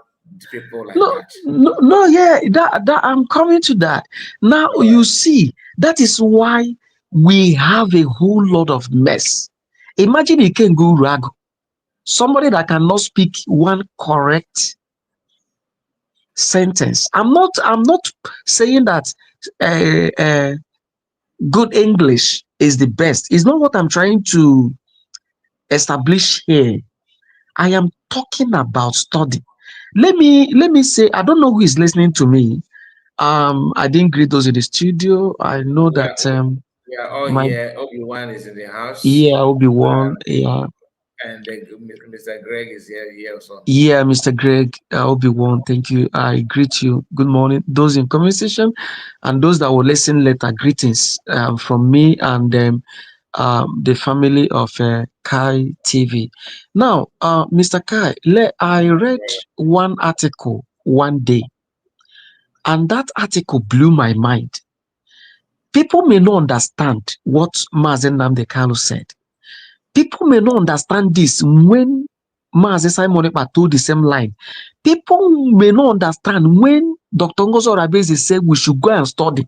people like that. That I'm coming to that. Now you see, that is why we have a whole lot of mess. Imagine you can go Rago, somebody that cannot speak one correct sentence. I'm not saying that good English is the best. It's not what I'm trying to establish here. I am talking about study. Let me say, I don't know who is listening to me. I didn't greet those in the studio. I know that we are all here. Obi-Wan is in the house. Yeah, Obi-Wan. And Mr. Greg is here also. Yeah, Mr. Greg, Obi-Wan, thank you. I greet you. Good morning. Those in conversation and those that will listen later, greetings from me and the family of Kai TV. Now, Mr. Kai, I read one article one day, and that article blew my mind. People may not understand what MAzi Nnamdi Kanu said. People may not understand this when MAzi Simon Ekpa told the same line. People may not understand when Dr. Ngozo Rabezi said we should go and study.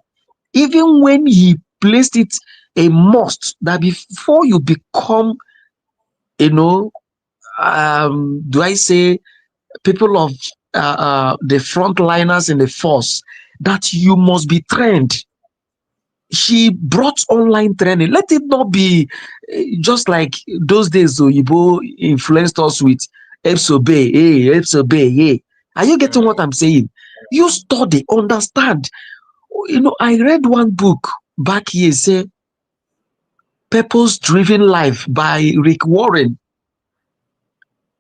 Even when he placed it a must that before you become, do I say, people of the frontliners in the force, that you must be trained. She brought online training. Let it not be just like those days Oyibo influenced us with Epsobey, hey. Are you getting what I'm saying? You study, understand. I read one book back here, say Purpose Driven Life by Rick Warren.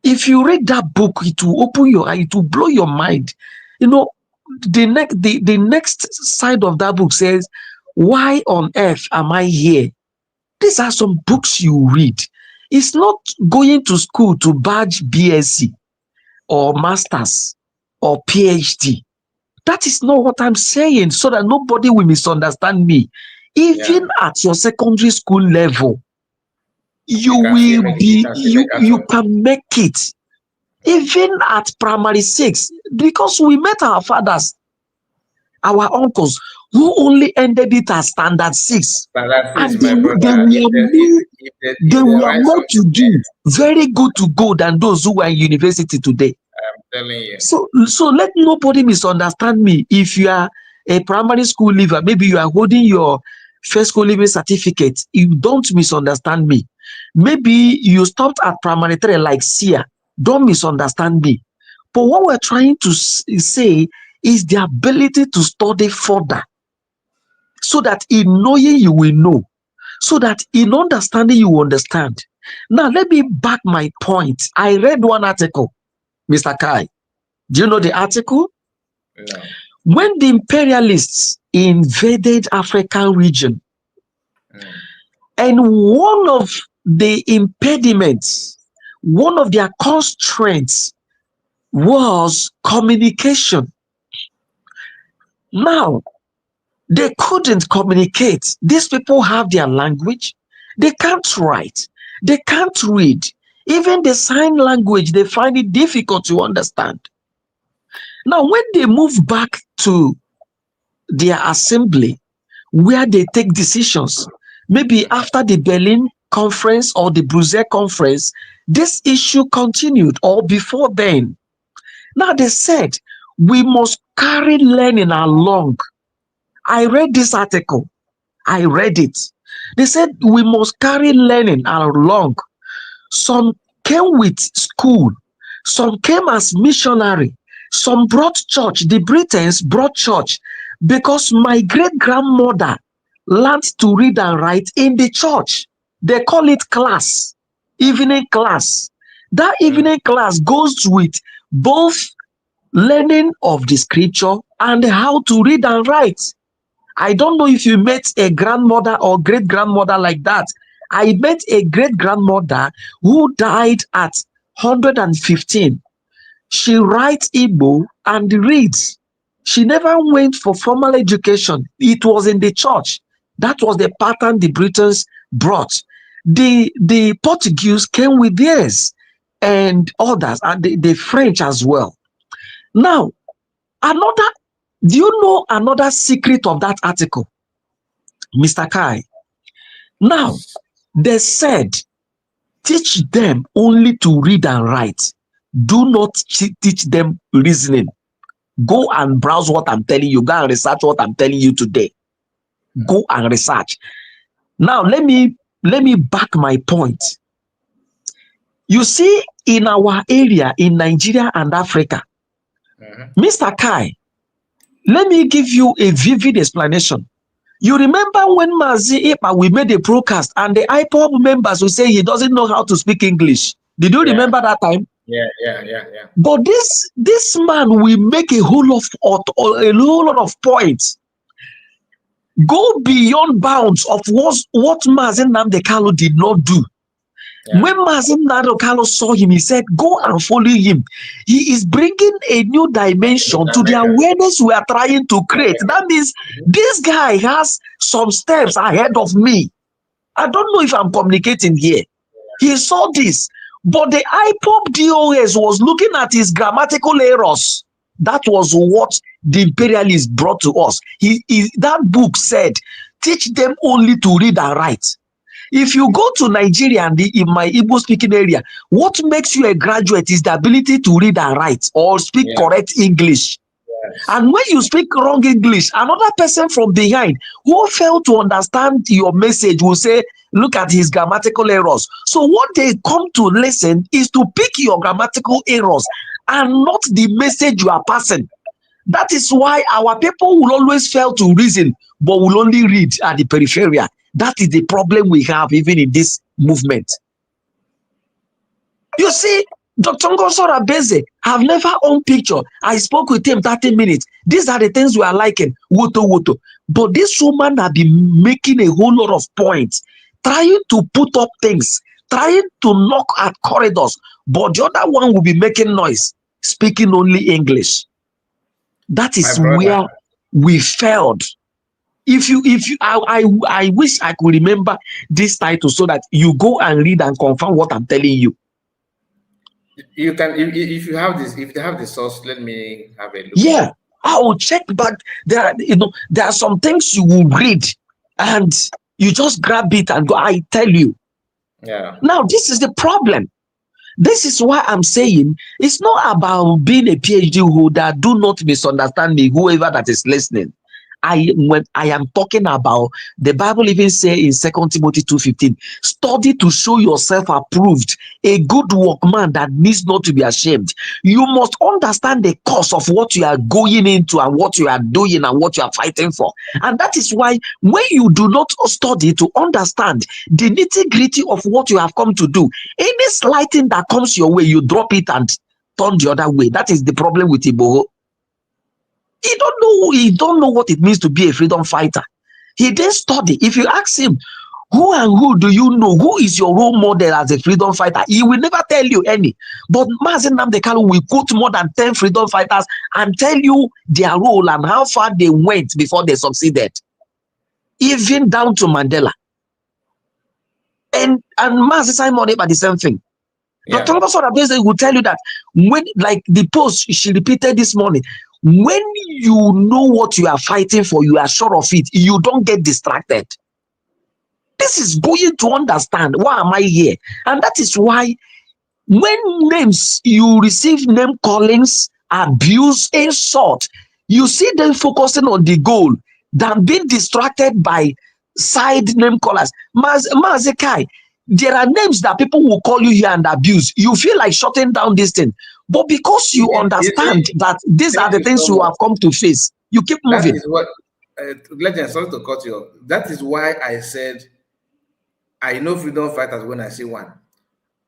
If you read that book, it will open your eye, it will blow your mind. The next side of that book says, why on earth am I here? These are some books you read. It's not going to school to badge BSc or Masters or PhD. That is not what I'm saying, so that nobody will misunderstand me. Even at your secondary school level, you can make it. Even at primary 6, because we met our fathers, our uncles, who only ended it as standard 6. And they were more to do, very good to go than those who are in university today. I'm telling you. So let nobody misunderstand me. If you are a primary school leaver, maybe you are holding your first school leaving certificate, you don't misunderstand me. Maybe you stopped at primary 3 like Sia. Don't misunderstand me. But what we're trying to say is the ability to study further, so that in knowing you will know, so that in understanding you will understand. Now, let me back my point. I read one article, Mr. Kai. Do you know the article? No. When the imperialists invaded African region, and one of the impediments, one of their constraints was communication. Now, they couldn't communicate. These people have their language. They can't write. They can't read. Even the sign language, they find it difficult to understand. Now, when they move back to their assembly, where they take decisions, maybe after the Berlin conference or the Brussels conference, this issue continued, or before then. Now they said, we must carry learning along. I read this article. I read it. They said we must carry learning along. Some came with school, some came as missionary, some brought church. The Britons brought church because my great-grandmother learned to read and write in the church. They call it class, evening class. That evening class goes with both learning of the scripture and how to read and write. I don't know if you met a grandmother or great-grandmother like that. I met a great-grandmother who died at 115. She writes Igbo and reads. She never went for formal education. It was in the church. That was the pattern the Britons brought. The Portuguese came with theirs and others, and the French as well. Now, do you know another secret of that article, Mr. Kai? Now, they said, teach them only to read and write. Do not teach them reasoning. Go and browse what I'm telling you. Go and research what I'm telling you today. Go and research. Now, let me back my point. You see, in our area, in Nigeria and Africa, Mr. Kai, let me give you a vivid explanation. You remember when MAzi, we made a broadcast and the IPOB members will say he doesn't know how to speak English. Did you remember that time? Yeah. But this man will make a whole lot of points. Go beyond bounds of what MAzi Nnamdi Kanu did not do. Yeah. When MAzi Nnamdi Kanu saw him, he said, go and follow him. He is bringing a new dimension to the awareness we are trying to create. That means this guy has some steps ahead of me. I don't know if I'm communicating here. He saw this, but the IPOB DOS was looking at his grammatical errors. That was what the imperialists brought to us. That book said, teach them only to read and write. If you go to Nigeria and in my Igbo speaking area, what makes you a graduate is the ability to read and write or speak correct English. Yes. And when you speak wrong English, another person from behind who failed to understand your message will say, look at his grammatical errors. So what they come to listen is to pick your grammatical errors and not the message you are passing. That is why our people will always fail to reason, but will only read at the periphery. That is the problem we have even in this movement. You see, Dr. Ngosora Beze have never owned picture. I spoke with him 30 minutes. These are the things we are liking. Woto. But this woman has been making a whole lot of points, trying to put up things, trying to knock at corridors. But the other one will be making noise, speaking only English. That is where we failed. I wish I could remember this title so that you go and read and confirm what I'm telling you. You can, if you have this, if they have the source, let me have a look. Yeah, I will check, but there are some things you will read and you just grab it and go, I tell you. Yeah. Now, this is the problem. This is why I'm saying it's not about being a PhD holder. Do not misunderstand me, whoever that is listening. When I am talking about, the Bible even say in 2 Timothy 2:15, study to show yourself approved, a good workman that needs not to be ashamed. You must understand the cause of what you are going into and what you are doing and what you are fighting for. And that is why when you do not study to understand the nitty-gritty of what you have come to do, any slight thing that comes your way, you drop it and turn the other way. That is the problem with Igboho. He don't know what it means to be a freedom fighter. He didn't study. If you ask him, who do you know? Who is your role model as a freedom fighter? He will never tell you any. But MAzi Nnamdi Kanu will quote more than 10 freedom fighters and tell you their role and how far they went before they succeeded. Even down to Mandela. And MAzi Simon about the same thing. Yeah. Dr. Ngosora will tell you that when, like the post she repeated this morning, when you know what you are fighting for, you are sure of it, you don't get distracted. This is going to understand why am I here. And that is why when you receive name callings, abuse, insult, you see them focusing on the goal than being distracted by side name callers. MAzi Kai, there are names that people will call you here and abuse. You feel like shutting down this thing. But because you understand that these are the things you have come to face, you keep moving. That is what, Legend, sorry to cut you off. That is why I said, I know freedom fighters when I see one.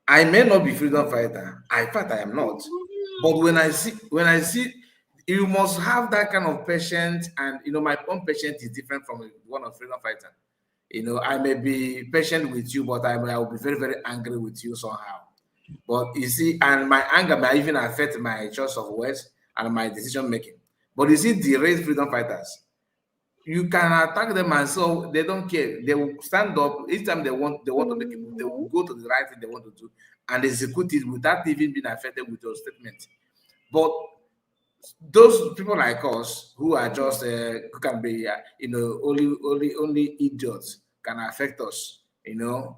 I may not be freedom fighter. In fact, I am not. But when I see, you must have that kind of patience, and my own patience is different from one of freedom fighter. I may be patient with you, but I will be very, very angry with you somehow. But you see, and my anger may even affect my choice of words and my decision making. But you see, the race freedom fighters, you can attack them, and so they don't care. They will stand up each time they want to make a move. They will go to the right thing they want to do and execute it without even being affected with your statement. But those people like us who are just who can be only idiots can affect us.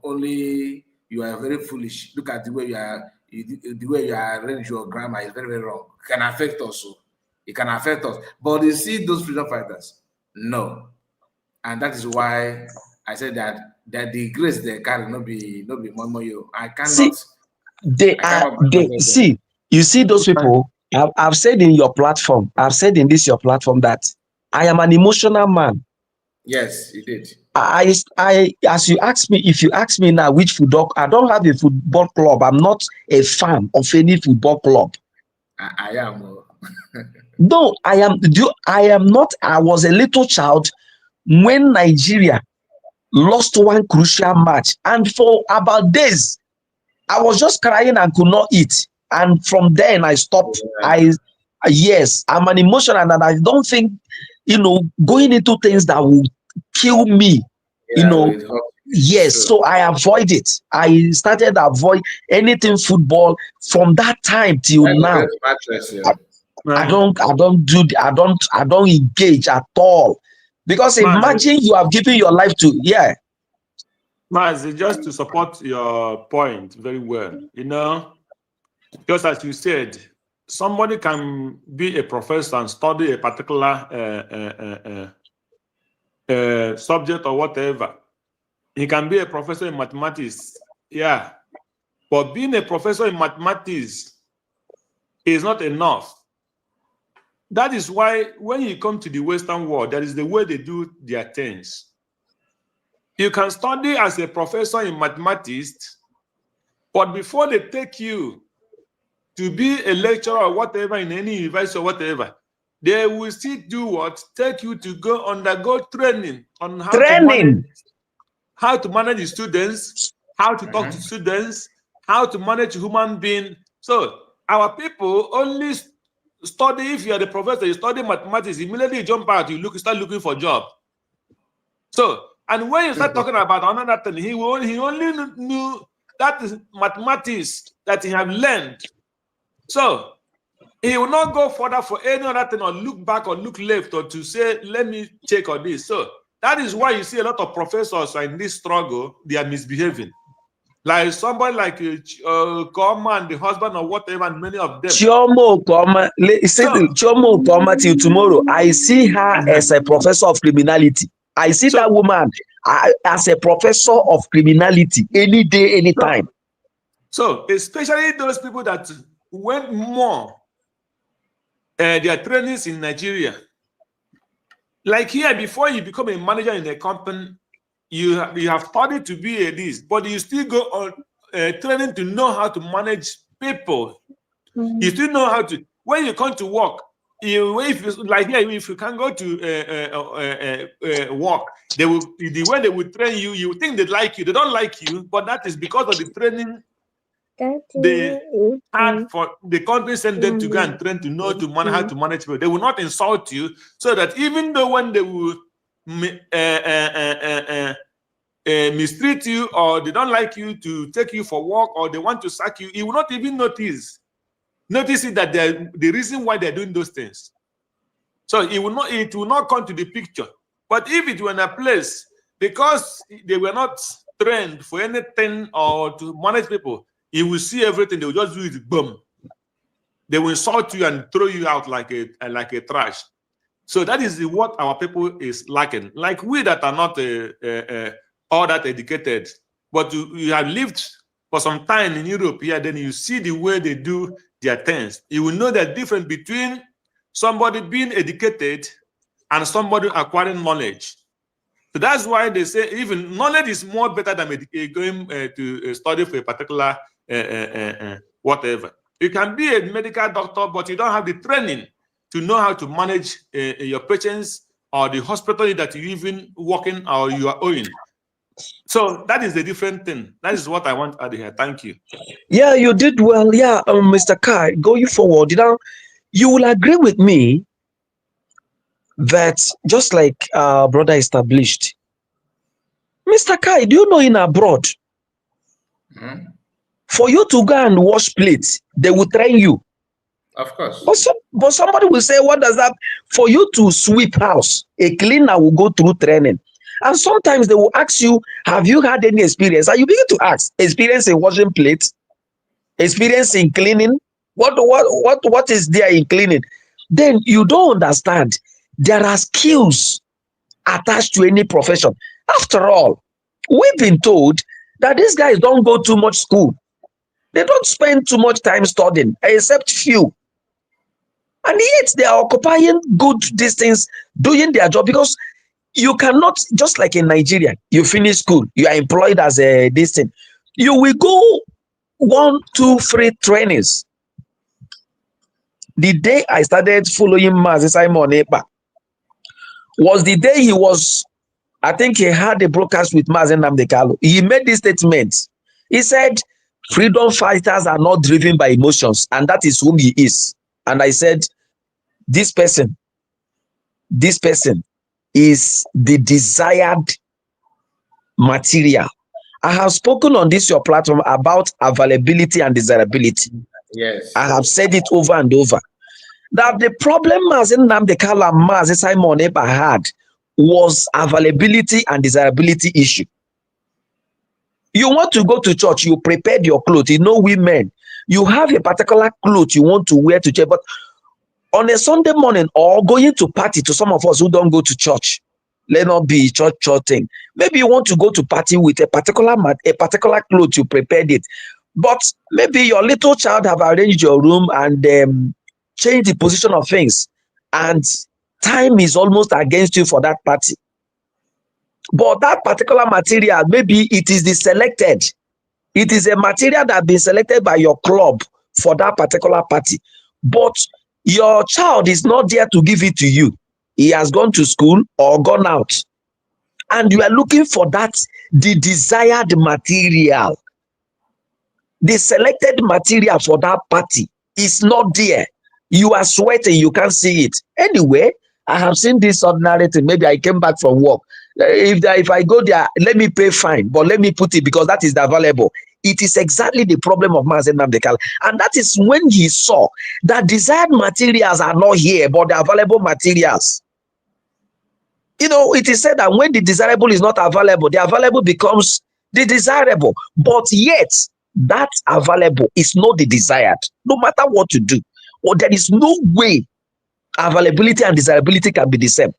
Only you are very foolish. Look at the way you are arranged your grammar is very, very wrong. It can affect us. It can affect us. But you see those freedom fighters, no. And that is why I said that the grace they carry no be momoyo. I cannot. See, you see those people. I've said in your platform, I've said in your platform that I am an emotional man. Yes, you did. As you ask me, if you ask me now which football, I don't have a football club. I'm not a fan of any football club. I am. No, I am not. I was a little child when Nigeria lost one crucial match, and for about days, I was just crying and could not eat. And from then I stopped. Yes, I'm an emotional, and I don't think, going into things that will kill me, yes. So I avoid it. I started to avoid anything football from that time till now. I don't engage at all, because imagine you have given your life to MAzi, just to support your point very well, just as you said, somebody can be a professor and study a particular subject or whatever. He can be a professor in mathematics, but being a professor in mathematics is not enough. That is why when you come to the Western world, that is the way they do their things. You can study as a professor in mathematics, but before they take you to be a lecturer or whatever in any university or whatever, they will still do what? Take you to undergo training on how to manage the students, how to talk to students, how to manage human beings. So our people only study. If you are the professor, you study mathematics, immediately you jump out, start looking for a job. So, and when you start talking about another thing, he only knew that is mathematics that he have learned. So he will not go further for any other thing, or look back or look left, or to say, let me check on this. So that is why you see a lot of professors are in this struggle. They are misbehaving. Like somebody like Koma and the husband or whatever, and many of them. Chiomo Koma, Chiomo Koma till tomorrow. I see her as a professor of criminality. I see that woman as a professor of criminality any day, anytime. So especially those people that went more their trainings in Nigeria. Like here, before you become a manager in a company, you have studied to be this, but you still go on training to know how to manage people. You still know how to, when you come to work, if you can go to work, the way they will train you, you think they like you. They don't like you, but that is because of the training they had for the company sent them to go and train to know how to manage people. They will not insult you, so that even though when they will mistreat you, or they don't like you to take you for work, or they want to sack you, you will not even notice it that the reason why they're doing those things. So it will not come to the picture. But if it were in a place, because they were not trained for anything or to manage people, you will see everything. They will just do it, boom. They will insult you and throw you out like a trash. So that is what our people is lacking. Like we that are not all that educated, but you have lived for some time in Europe here, then you see the way they do their things. You will know the difference between somebody being educated and somebody acquiring knowledge. So that's why they say even knowledge is more better than going to study for a particular whatever. You can be a medical doctor, but you don't have the training to know how to manage your patients or the hospital that you even working or you are owning. So that is the different thing. That is what I want to add here. Thank you. Yeah, you did well. Yeah, Mr. Kai, going forward, you will agree with me that just like brother established, Mr. Kai, do you know in abroad, for you to go and wash plates, they will train you. Of course. But somebody will say, what does that? For you to sweep house, a cleaner will go through training. And sometimes they will ask you, have you had any experience? And you begin to ask, experience in washing plates, experience in cleaning. What is there in cleaning? Then you don't understand. There are skills attached to any profession. After all, we've been told that these guys don't go too much school. They don't spend too much time studying, except few. And yet they are occupying good distance, doing their job, because you cannot, just like in Nigeria, you finish school, you are employed as a distant. You will go 1, 2, 3 trainings. The day I started following MAzi Simon Ekpa was the day he was, I think he had a broadcast with MAzi Nnamdi Kanu. He made this statement. He said, freedom fighters are not driven by emotions, and that is whom he is. And I said, this person is the desired material. I have spoken on this your platform about availability and desirability. Yes. I have said it over and over. That the problem MAzi Nnamdi Kanu and MAzi Simon Ekpa had was availability and desirability issue. You want to go to church, you prepared your clothes. You know, women, you have a particular clothes you want to wear to church, but on a Sunday morning or going to party, to some of us who don't go to church, let not be church thing. Maybe you want to go to party with a particular clothes, you prepared it. But maybe your little child have arranged your room and changed the position of things, and time is almost against you for that party. But that particular material, maybe it is the selected. It is a material that has been selected by your club for that particular party. But your child is not there to give it to you. He has gone to school or gone out. And you are looking for that, the desired material. The selected material for that party is not there. You are sweating, you can't see it. Anyway, I have seen this ordinary thing. Maybe I came back from work. If I go there, let me pay fine, but let me put it because that is the available. It is exactly the problem of MAzi Nnamdi Kanu. And that is when he saw that desired materials are not here, but the available materials. You know, it is said that when the desirable is not available, the available becomes the desirable. But yet, that available is not the desired, no matter what you do. Or there is no way availability and desirability can be the same.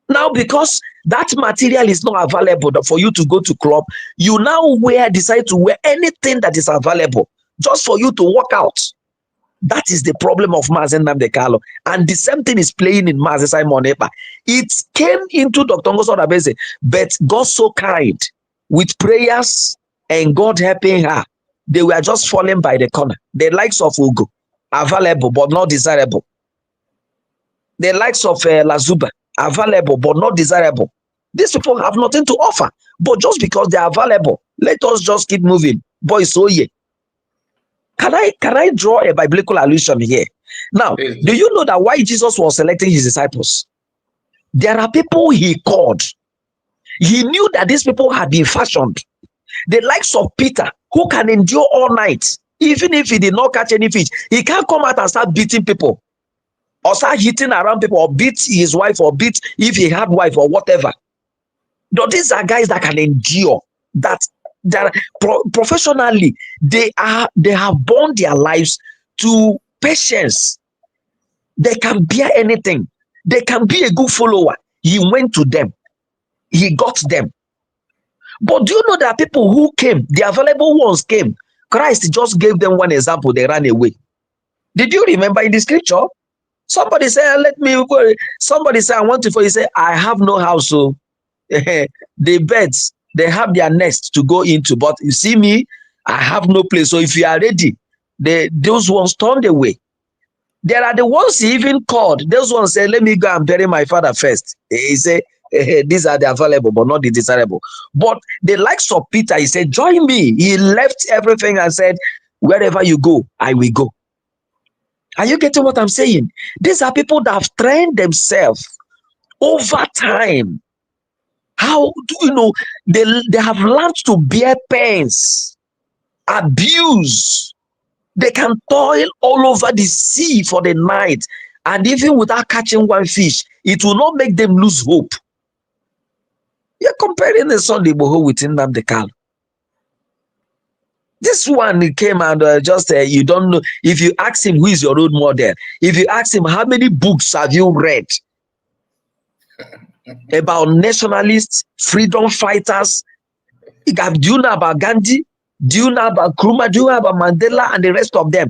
Now, because that material is not available for you to go to club, you now decide to wear anything that is available just for you to walk out. That is the problem of MAzi Nnamdi Kanu. And the same thing is playing in MAzi Simon Ekpa. It came into Dr. Ngozi Odabeze, but God so kind, with prayers and God helping her, they were just falling by the corner. The likes of Ugo, available but not desirable. The likes of Lazuba, available but not desirable. These people have nothing to offer, but just because they are available, let us just keep moving. Boys, so yeah. Can I draw a biblical allusion here? Now, do you know that why Jesus was selecting his disciples? There are people he called. He knew that these people had been fashioned. The likes of Peter, who can endure all night, even if he did not catch any fish, he can't come out and start beating people, or start hitting around people, or beat his wife, or beat if he had wife, or whatever. Now, these are guys that can endure, that professionally, they have born their lives to patience. They can bear anything. They can be a good follower. He went to them. He got them. But do you know there are people who came, the available ones came. Christ just gave them one example, they ran away. Did you remember in the scripture? Somebody said, let me go. Somebody said, I want to, he said, I have no house. So the birds, they have their nest to go into. But you see me, I have no place. So if you are ready, those ones turned away. There are the ones he even called. Those ones said, let me go and bury my father first. He said, these are the available, but not the desirable. But the likes of Peter, he said, join me. He left everything and said, wherever you go, I will go. Are you getting what I'm saying? These are people that have trained themselves over time. How do you know? They have learned to bear pains, abuse. They can toil all over the sea for the night, and even without catching one fish, it will not make them lose hope. You're comparing the Sunday Igboho with Nnamdi Kanu. This one came and you don't know. If you ask him who is your role model, if you ask him how many books have you read about nationalists, freedom fighters, do you know about Gandhi? Do you know about Nkrumah? Do you know about Mandela and the rest of them?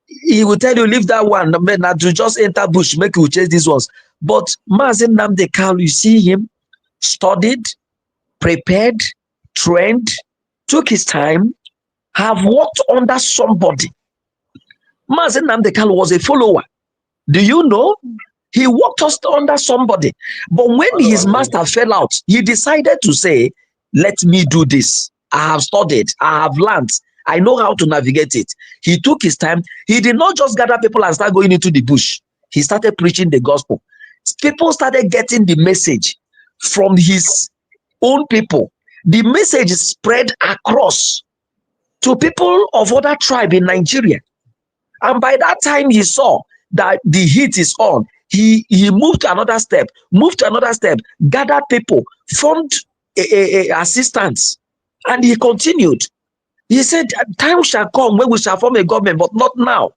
He will tell you, leave that one, not to just enter bush, make you chase these ones. But MAzi Nnamdi Kanu, you see him, studied, prepared, trained, took his time, have worked under somebody. MAzi Nnamdi Kanu was a follower. Do you know? He worked under somebody. But when his master fell out, he decided to say, let me do this. I have studied, I have learned, I know how to navigate it. He took his time. He did not just gather people and start going into the bush. He started preaching the gospel. People started getting the message from his own people. The message spread across to people of other tribe in Nigeria. And by that time he saw that the heat is on. He moved to another step, gathered people, formed assistance, and he continued. He said, time shall come when we shall form a government, but not now.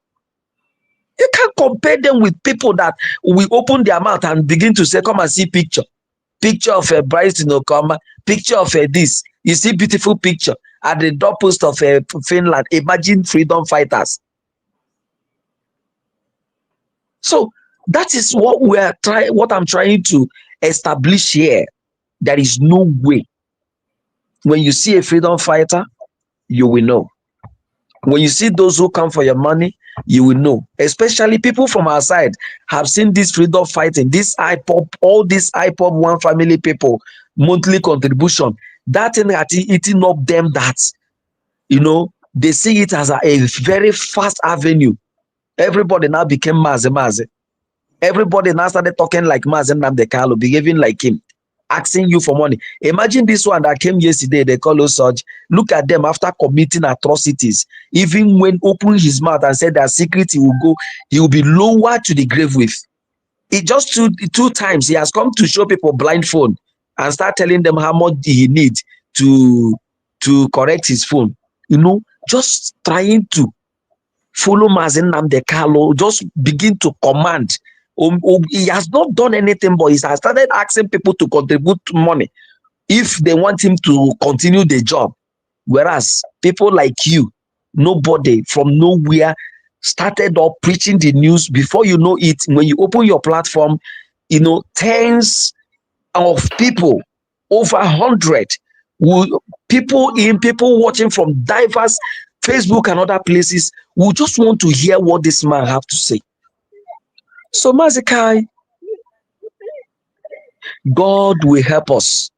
You can't compare them with people that will open their mouth and begin to say, come and see picture of a Bryce Okama, picture of this. You see beautiful picture at the doorpost of Finland. Imagine freedom fighters. So that is what what I'm trying to establish here. There is no way. When you see a freedom fighter, you will know. When you see those who come for your money, you will know. Especially people from our side have seen this freedom fighting, this IPOP, all these IPOP one family people, monthly contribution. That thing that eating up them, that, you know, they see it as a very fast avenue. Everybody now became MAzi. Everybody now started talking like MAzi Nnamdi Kanu, behaving like him, asking you for money. Imagine this one that came yesterday, they call us such. Look at them after committing atrocities. Even when opening his mouth and said that secret he will be lowered to the grave with. It just two times he has come to show people blind phone and start telling them how much he needs to correct his phone. You know, just trying to follow MAzi Nnamdi Kanu, just begin to command. He has not done anything, but he has started asking people to contribute money if they want him to continue the job. Whereas people like you, nobody from nowhere, started up preaching the news. Before you know it, when you open your platform, you know, tens of people, over 100, people watching from diverse Facebook and other places, will just want to hear what this man have to say. So Mazikai, God will help us.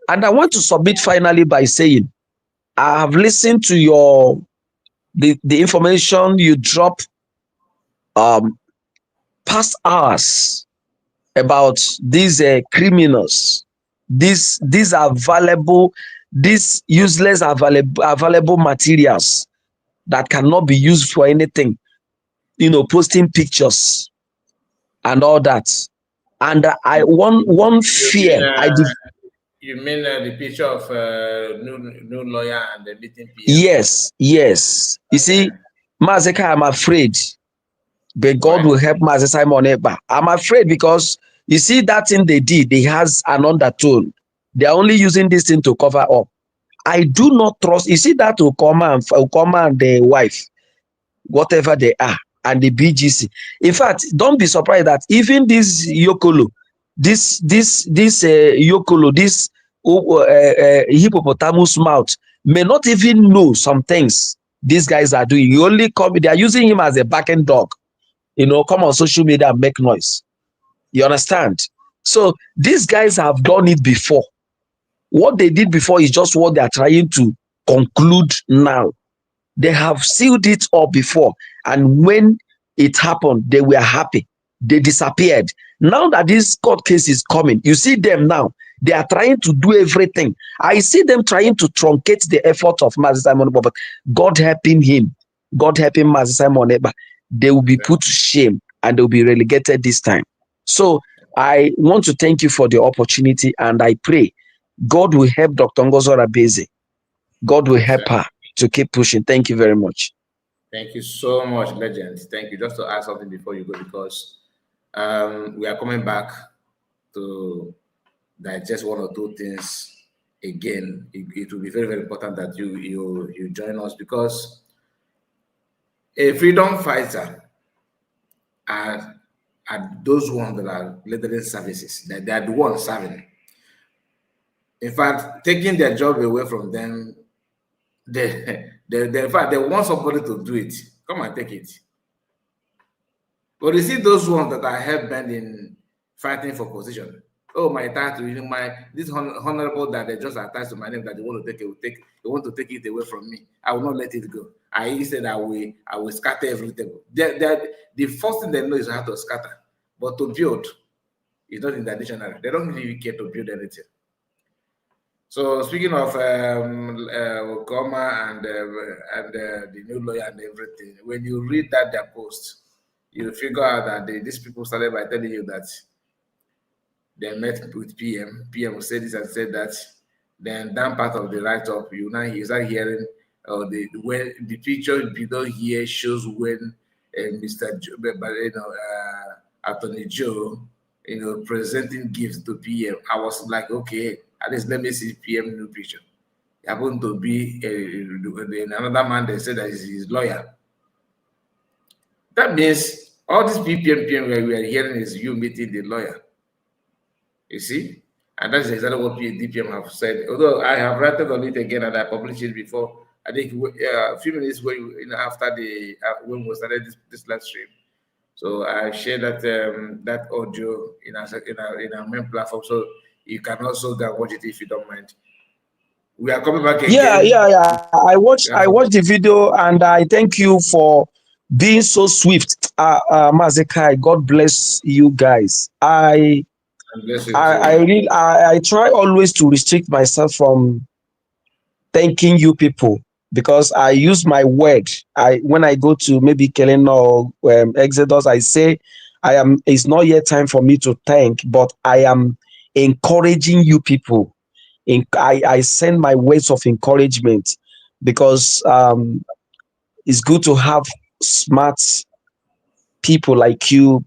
And I want to submit finally by saying, I have listened to the information you drop past hours about these criminals. These are valuable, these useless available materials that cannot be used for anything. You know, posting pictures and all that. And one fear. You mean the picture of new lawyer and the meeting PM? Yes. You see, Mazeka, I'm afraid But God will help Mazi Simon Ekpa. I'm afraid because you see that thing they did, they has an undertone. They are only using this thing to cover up. I do not trust. You see that Ukoma and the wife, whatever they are, and the BGC. In fact, don't be surprised that even this Yokolo, this Yokolo, this hippopotamus mouth may not even know some things these guys are doing. You only come, they are using him as a backing dog. You know, come on social media and make noise. You understand? So these guys have done it before. What they did before is just what they are trying to conclude now. They have sealed it up before, and when it happened, they were happy. They disappeared. Now that this court case is coming, you see them now. They are trying to do everything. I see them trying to truncate the effort of MAzi Simon Ekpa, but God helping him, God helping MAzi Simon Ekpa, they will be put to shame and they will be relegated this time. So I want to thank you for the opportunity, and I pray God will help Dr. Ngozi Orebeze. God will help her to keep pushing. Thank you very much. Thank you so much, legend. Thank you. Just to add something before you go, because we are coming back to digest one or two things again. It will be very, very important that you join us, because a freedom fighter are those ones that are leading services. They are the ones serving. In fact, taking their job away from them, in fact, they want somebody to do it. Come and take it. But you see those ones that are hell-bent in fighting for position. Oh, my title, this honorable that they just attached to my name that they want to take it away from me. I will not let it go. I said I will scatter everything. The first thing they know is how to scatter. But to build is not in the dictionary. They don't really care to build anything. So speaking of Okoma and the new lawyer and everything, when you read their post, you figure out that these people started by telling you that they met with PM. PM said this and said that. Then that part of the write-up, you start hearing the picture below here shows when Mr. Attorney Joe, presenting gifts to PM. I was like, okay, at least let me see PM new picture. It happened to be another man that said that is his lawyer. That means all this PM we are hearing is you meeting the lawyer. You see? And that's exactly what DPM have said. Although I have written on it again and I published it before, I think a few minutes after when we started this live stream. So I shared that audio in our main platform, so you can also go watch it if you don't mind. We are coming back again. Yeah. I watched the video, and I thank you for being so swift. Mazi Kai, God bless you guys. I try always to restrict myself from thanking you people, because I use my word. When I go to maybe Kellen or Exodus, I say it's not yet time for me to thank, but I am encouraging you people. I send my words of encouragement, because it's good to have smart people like you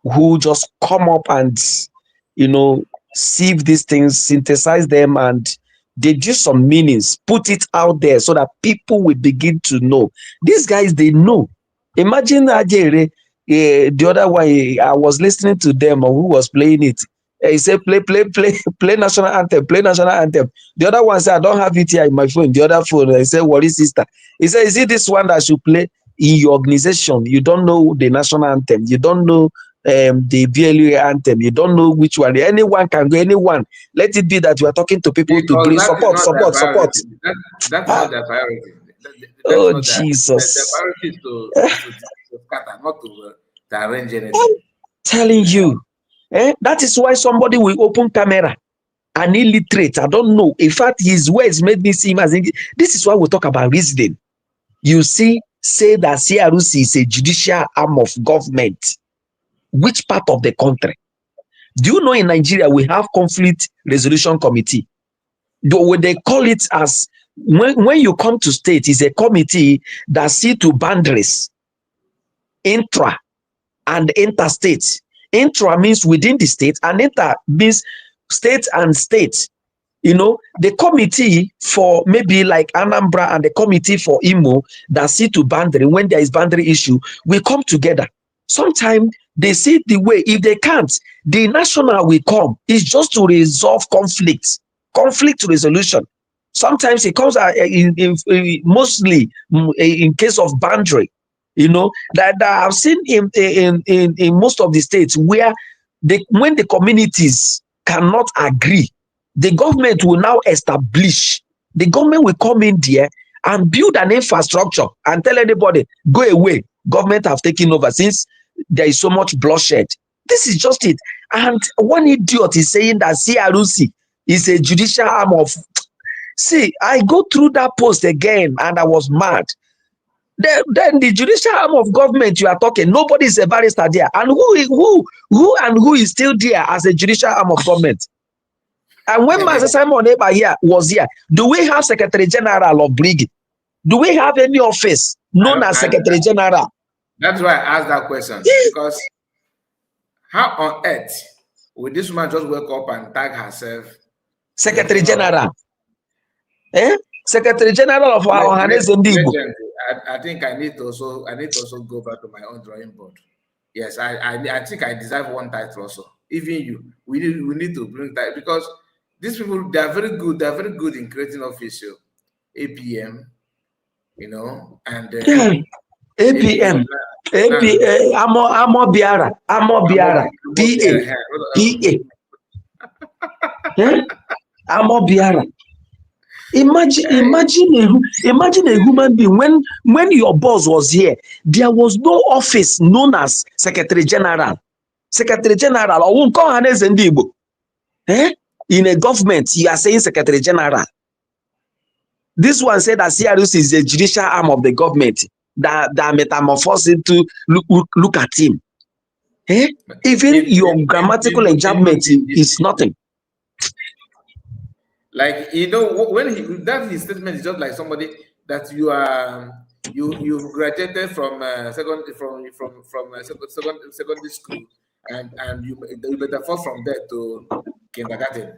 who just come up and sieve these things, synthesize them, and they do some meanings, put it out there so that people will begin to know. These guys, they know. Imagine Ajere, the other one, I was listening to them, or who was playing it. He said, play national anthem, play national anthem. The other one said, I don't have it here in my phone. The other phone, I said, what is sister? He said, is it this one that should play in your organization? You don't know the national anthem. You don't know the BLUA anthem. You don't know which one. Anyone can go, anyone. Let it be that we are talking to people to bring support. That's not their priority. Oh, Jesus. The priority is to scatter, not to arrange anything. I'm telling you. That is why somebody will open camera, an illiterate. I don't know. In fact, his words made me see him as this is why we talk about reasoning. You see, say that CRC is a judicial arm of government. Which part of the country? Do you know in Nigeria we have conflict resolution committee? When they call it as when you come to state, is a committee that see to boundaries, intra and interstate. Intra means within the state, and inter means state and state. You know, the committee for maybe like Anambra and the committee for Imo that see to boundary, when there is boundary issue, we come together. Sometimes they see the way, if they can't, the national will come. It's just to resolve conflict resolution. Sometimes it comes mostly in case of boundary. You know, that I've seen in most of the states where when the communities cannot agree, the government will now establish, the government will come in there and build an infrastructure and tell anybody, go away. Government have taken over since there is so much bloodshed. This is just it. And one idiot is saying that CRUC is a judicial arm of... See, I go through that post again and I was mad. Then the judicial arm of government you are talking, nobody is a barrister there. And who is still there as a judicial arm of government? And when Master Simon Eba here was here, do we have Secretary General of Brigade? Do we have any office known as Secretary General? That's why I asked that question. Because how on earth would this woman just wake up and tag herself Secretary General? Secretary General of our Ohanes Ndigbo. I think I need to also go back to my own drawing board. Yes, I think I deserve one title also. Even you, we need to bring that, because these people, they are very good. They are very good in creating official APM, you know, and APM, Amo Biara, PA. Amo Biara. Imagine a human being. When your boss was here, there was no office known as Secretary General. Secretary General, or Hanes Ndigbo. In a government, you are saying Secretary General. This one said that CRUC is the judicial arm of the government that metamorphosed to look at him. Even your grammatical enjambment is nothing. Like, you know, when his statement is just like somebody that you graduated from secondary school, and you better fall from there to kindergarten.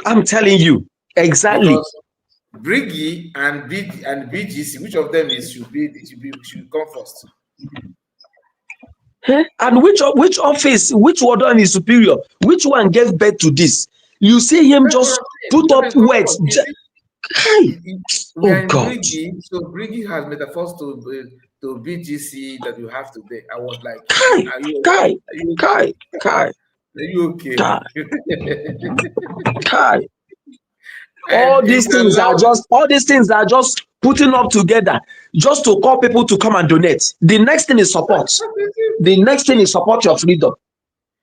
I'm telling you exactly. Because Briggy and BGC, which of them should come first? And which office, which one is superior? Which one gave birth to this? You see him just put up words. Oh God! So Briggy has metaphors to BGC that you have today. I was like, Kai. Are you okay? Kai. All these things are just putting up together just to call people to come and donate. The next thing is support. The next thing is support your freedom.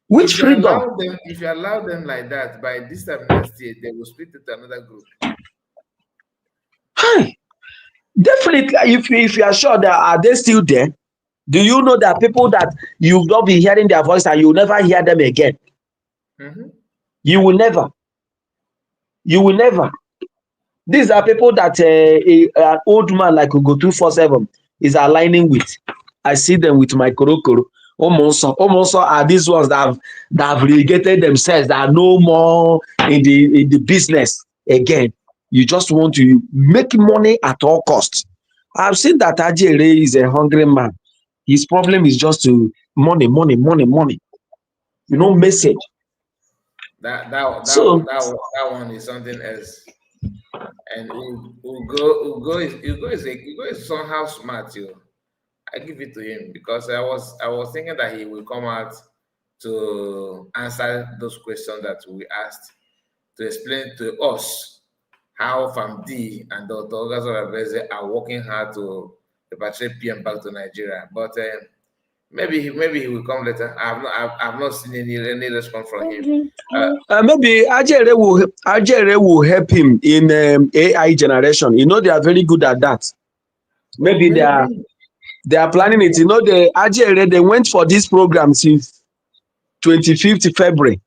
Which freedom? If you allow them like that, by this time next year, they will split it to another group. Hi. Definitely, if you are sure that are they still there, do you know that people that you've not been hearing their voice and you'll never hear them again? You will never. These are people that an old man like Ugo 247 is aligning with. I see them with my korokoro. Almost are these ones that have relegated themselves, that are no more in the business again. You just want to make money at all costs. I've seen that Ajere is a hungry man. His problem is just to money. You know, message. That one is something else. And Ugo is somehow smart, you. I give it to him, because I was thinking that he will come out to answer those questions that we asked, to explain to us how FAMD and Dr. Ogazo are working hard to repatriate PM back to Nigeria. But maybe he will come later. I've not seen any response from him. Maybe Ajere will help him in AI generation. You know, they are very good at that. Maybe they are planning it. You know, the Ajere, they went for this program since 25th February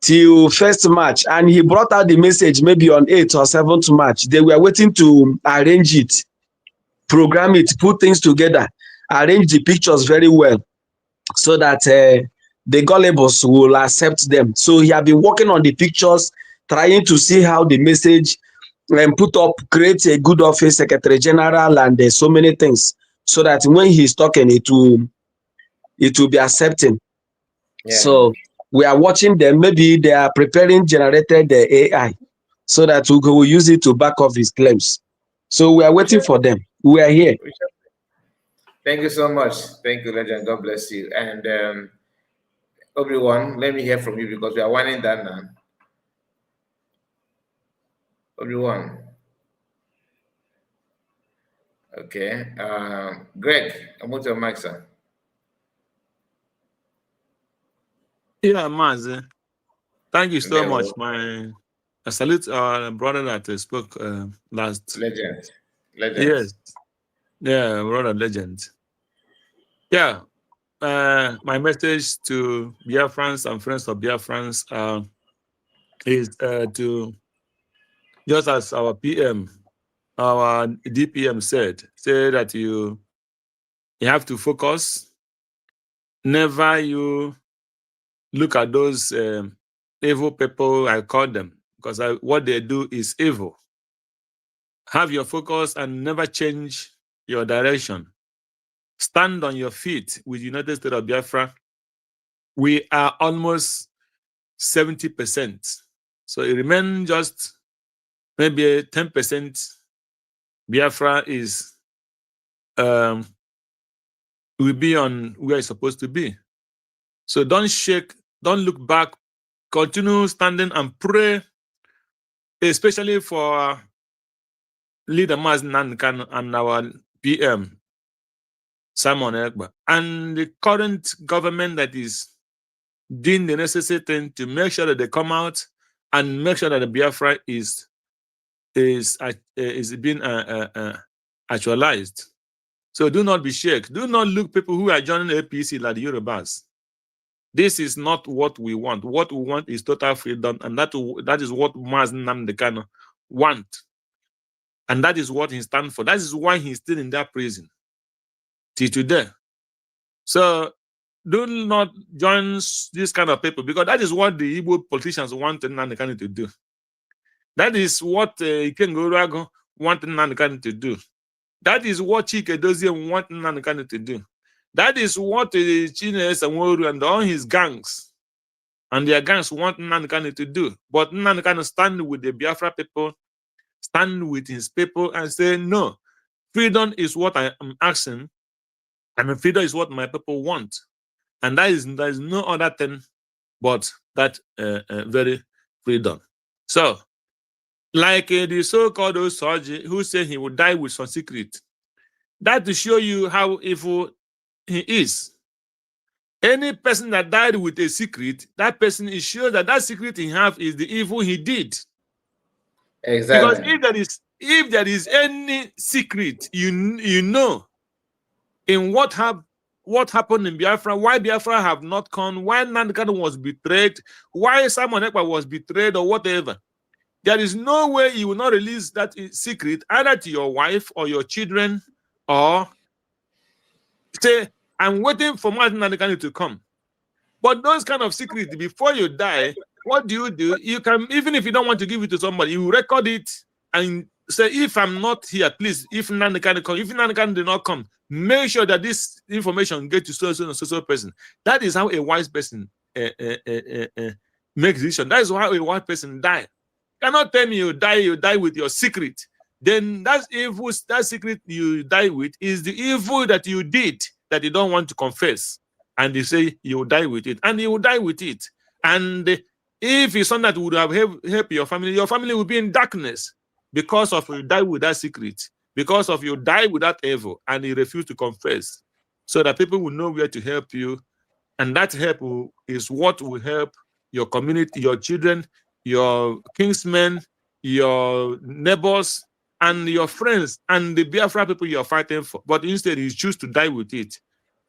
till 1st March, and he brought out the message maybe on 8th or 7th March. They were waiting to arrange it, program it, put things together. arrange the pictures very well so that the gullibles will accept them. So he has been working on the pictures, trying to see how the message and create a good office, secretary general, and so many things, so that when he's talking, it will be accepting. Yeah. So we are watching them. Maybe they are preparing generated AI so that we will use it to back off his claims. So we are waiting for them. We are here. Thank you so much. Thank you, Legend. God bless you. And everyone, let me hear from you because we are winding down now. Everyone. Okay. Greg, I'm with your mic, sir. Yeah, MAzi. Thank you so much. I salute our brother that spoke last. Legend. Yes. Yeah, brother Legend. Yeah. My message to Biafrans and friends of Biafrans is to, just as our PM, our DPM say that you have to focus. Never you look at those evil people, I call them, because what they do is evil. Have your focus and never change your direction. Stand on your feet with United States of Biafra. We are almost 70%. So it remains just maybe 10%. Biafra is will be on where it's supposed to be. So don't shake, don't look back, continue standing and pray, especially for leader MAzi Nnamdi and our PM, Simon Ekpa, and the current government that is doing the necessary thing to make sure that they come out and make sure that the Biafra is being actualized. So do not be shaken. Do not look people who are joining APC like the Yorubas. This is not what we want. What we want is total freedom, and that is what MAzi Nnamdi want. And that is what he stands for. That is why he's still in that prison till today. So do not join this kind of people, because that is what the Igbo politicians want Nnamdi to do. That is what Ikengo Urago want Nnamdi to do. That is what Chike Dozie want Nnamdi to do. That is what Chinese and all his gangs and their gangs want Nnamdi to do. But Nnamdi stand with the Biafra people, stand with his people and say, no, freedom is what I am asking, and freedom is what my people want. And there is no other thing but that very freedom. So, like the so-called Osaji who said he would die with some secret, that to show you how evil he is. Any person that died with a secret, that person is sure that that secret he have is the evil he did. Exactly. Because if there is any secret you know in what happened in Biafra, why Biafra have not come, why Nnamdi was betrayed, why Simon Ekpa was betrayed, or whatever, there is no way you will not release that secret either to your wife or your children, or say, I'm waiting for Nnamdi to come. But those kind of secrets, before you die, what do? You can, even if you don't want to give it to somebody, you record it and say, if I'm not here, please, if Nnamdi come, if Nnamdi did not come, make sure that this information gets to so person. That is how a wise person makes decision. That is how a wise person die. You cannot tell me you die with your secret. Then that's evil. That secret you die with is the evil that you did that you don't want to confess. And you say you will die with it, and you will die with it. And if it's something that would have helped your family will be in darkness because of you die with that secret, because of you die with that evil, and you refuse to confess, so that people will know where to help you. And that help is what will help your community, your children, your kinsmen, your neighbors, and your friends, and the Biafra people you're fighting for. But instead, you choose to die with it.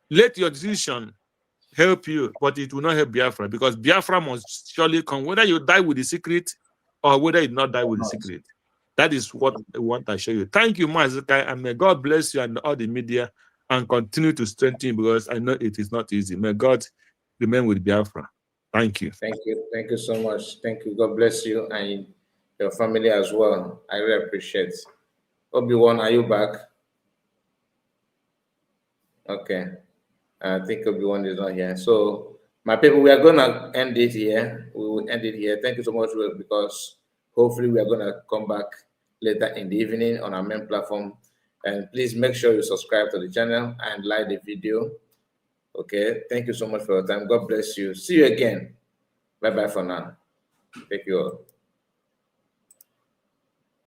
Let your decision help you, but it will not help Biafra, because Biafra must surely come, whether you die with the secret or whether you not die with the secret. That is what I want to show you. Thank you, MAzi, and may God bless you and all the media and continue to strengthen, because I know it is not easy. May God remain with Biafra. Thank you. Thank you. Thank you so much. Thank you. God bless you and your family as well. I really appreciate. Obi-Wan, are you back? Okay. I think Obi-Wan is not here. So, my people, we are going to end it here. We will end it here. Thank you so much, because hopefully we are going to come back later in the evening on our main platform. And please make sure you subscribe to the channel and like the video. Okay. Thank you so much for your time. God bless you. See you again. Bye-bye for now. Thank you all.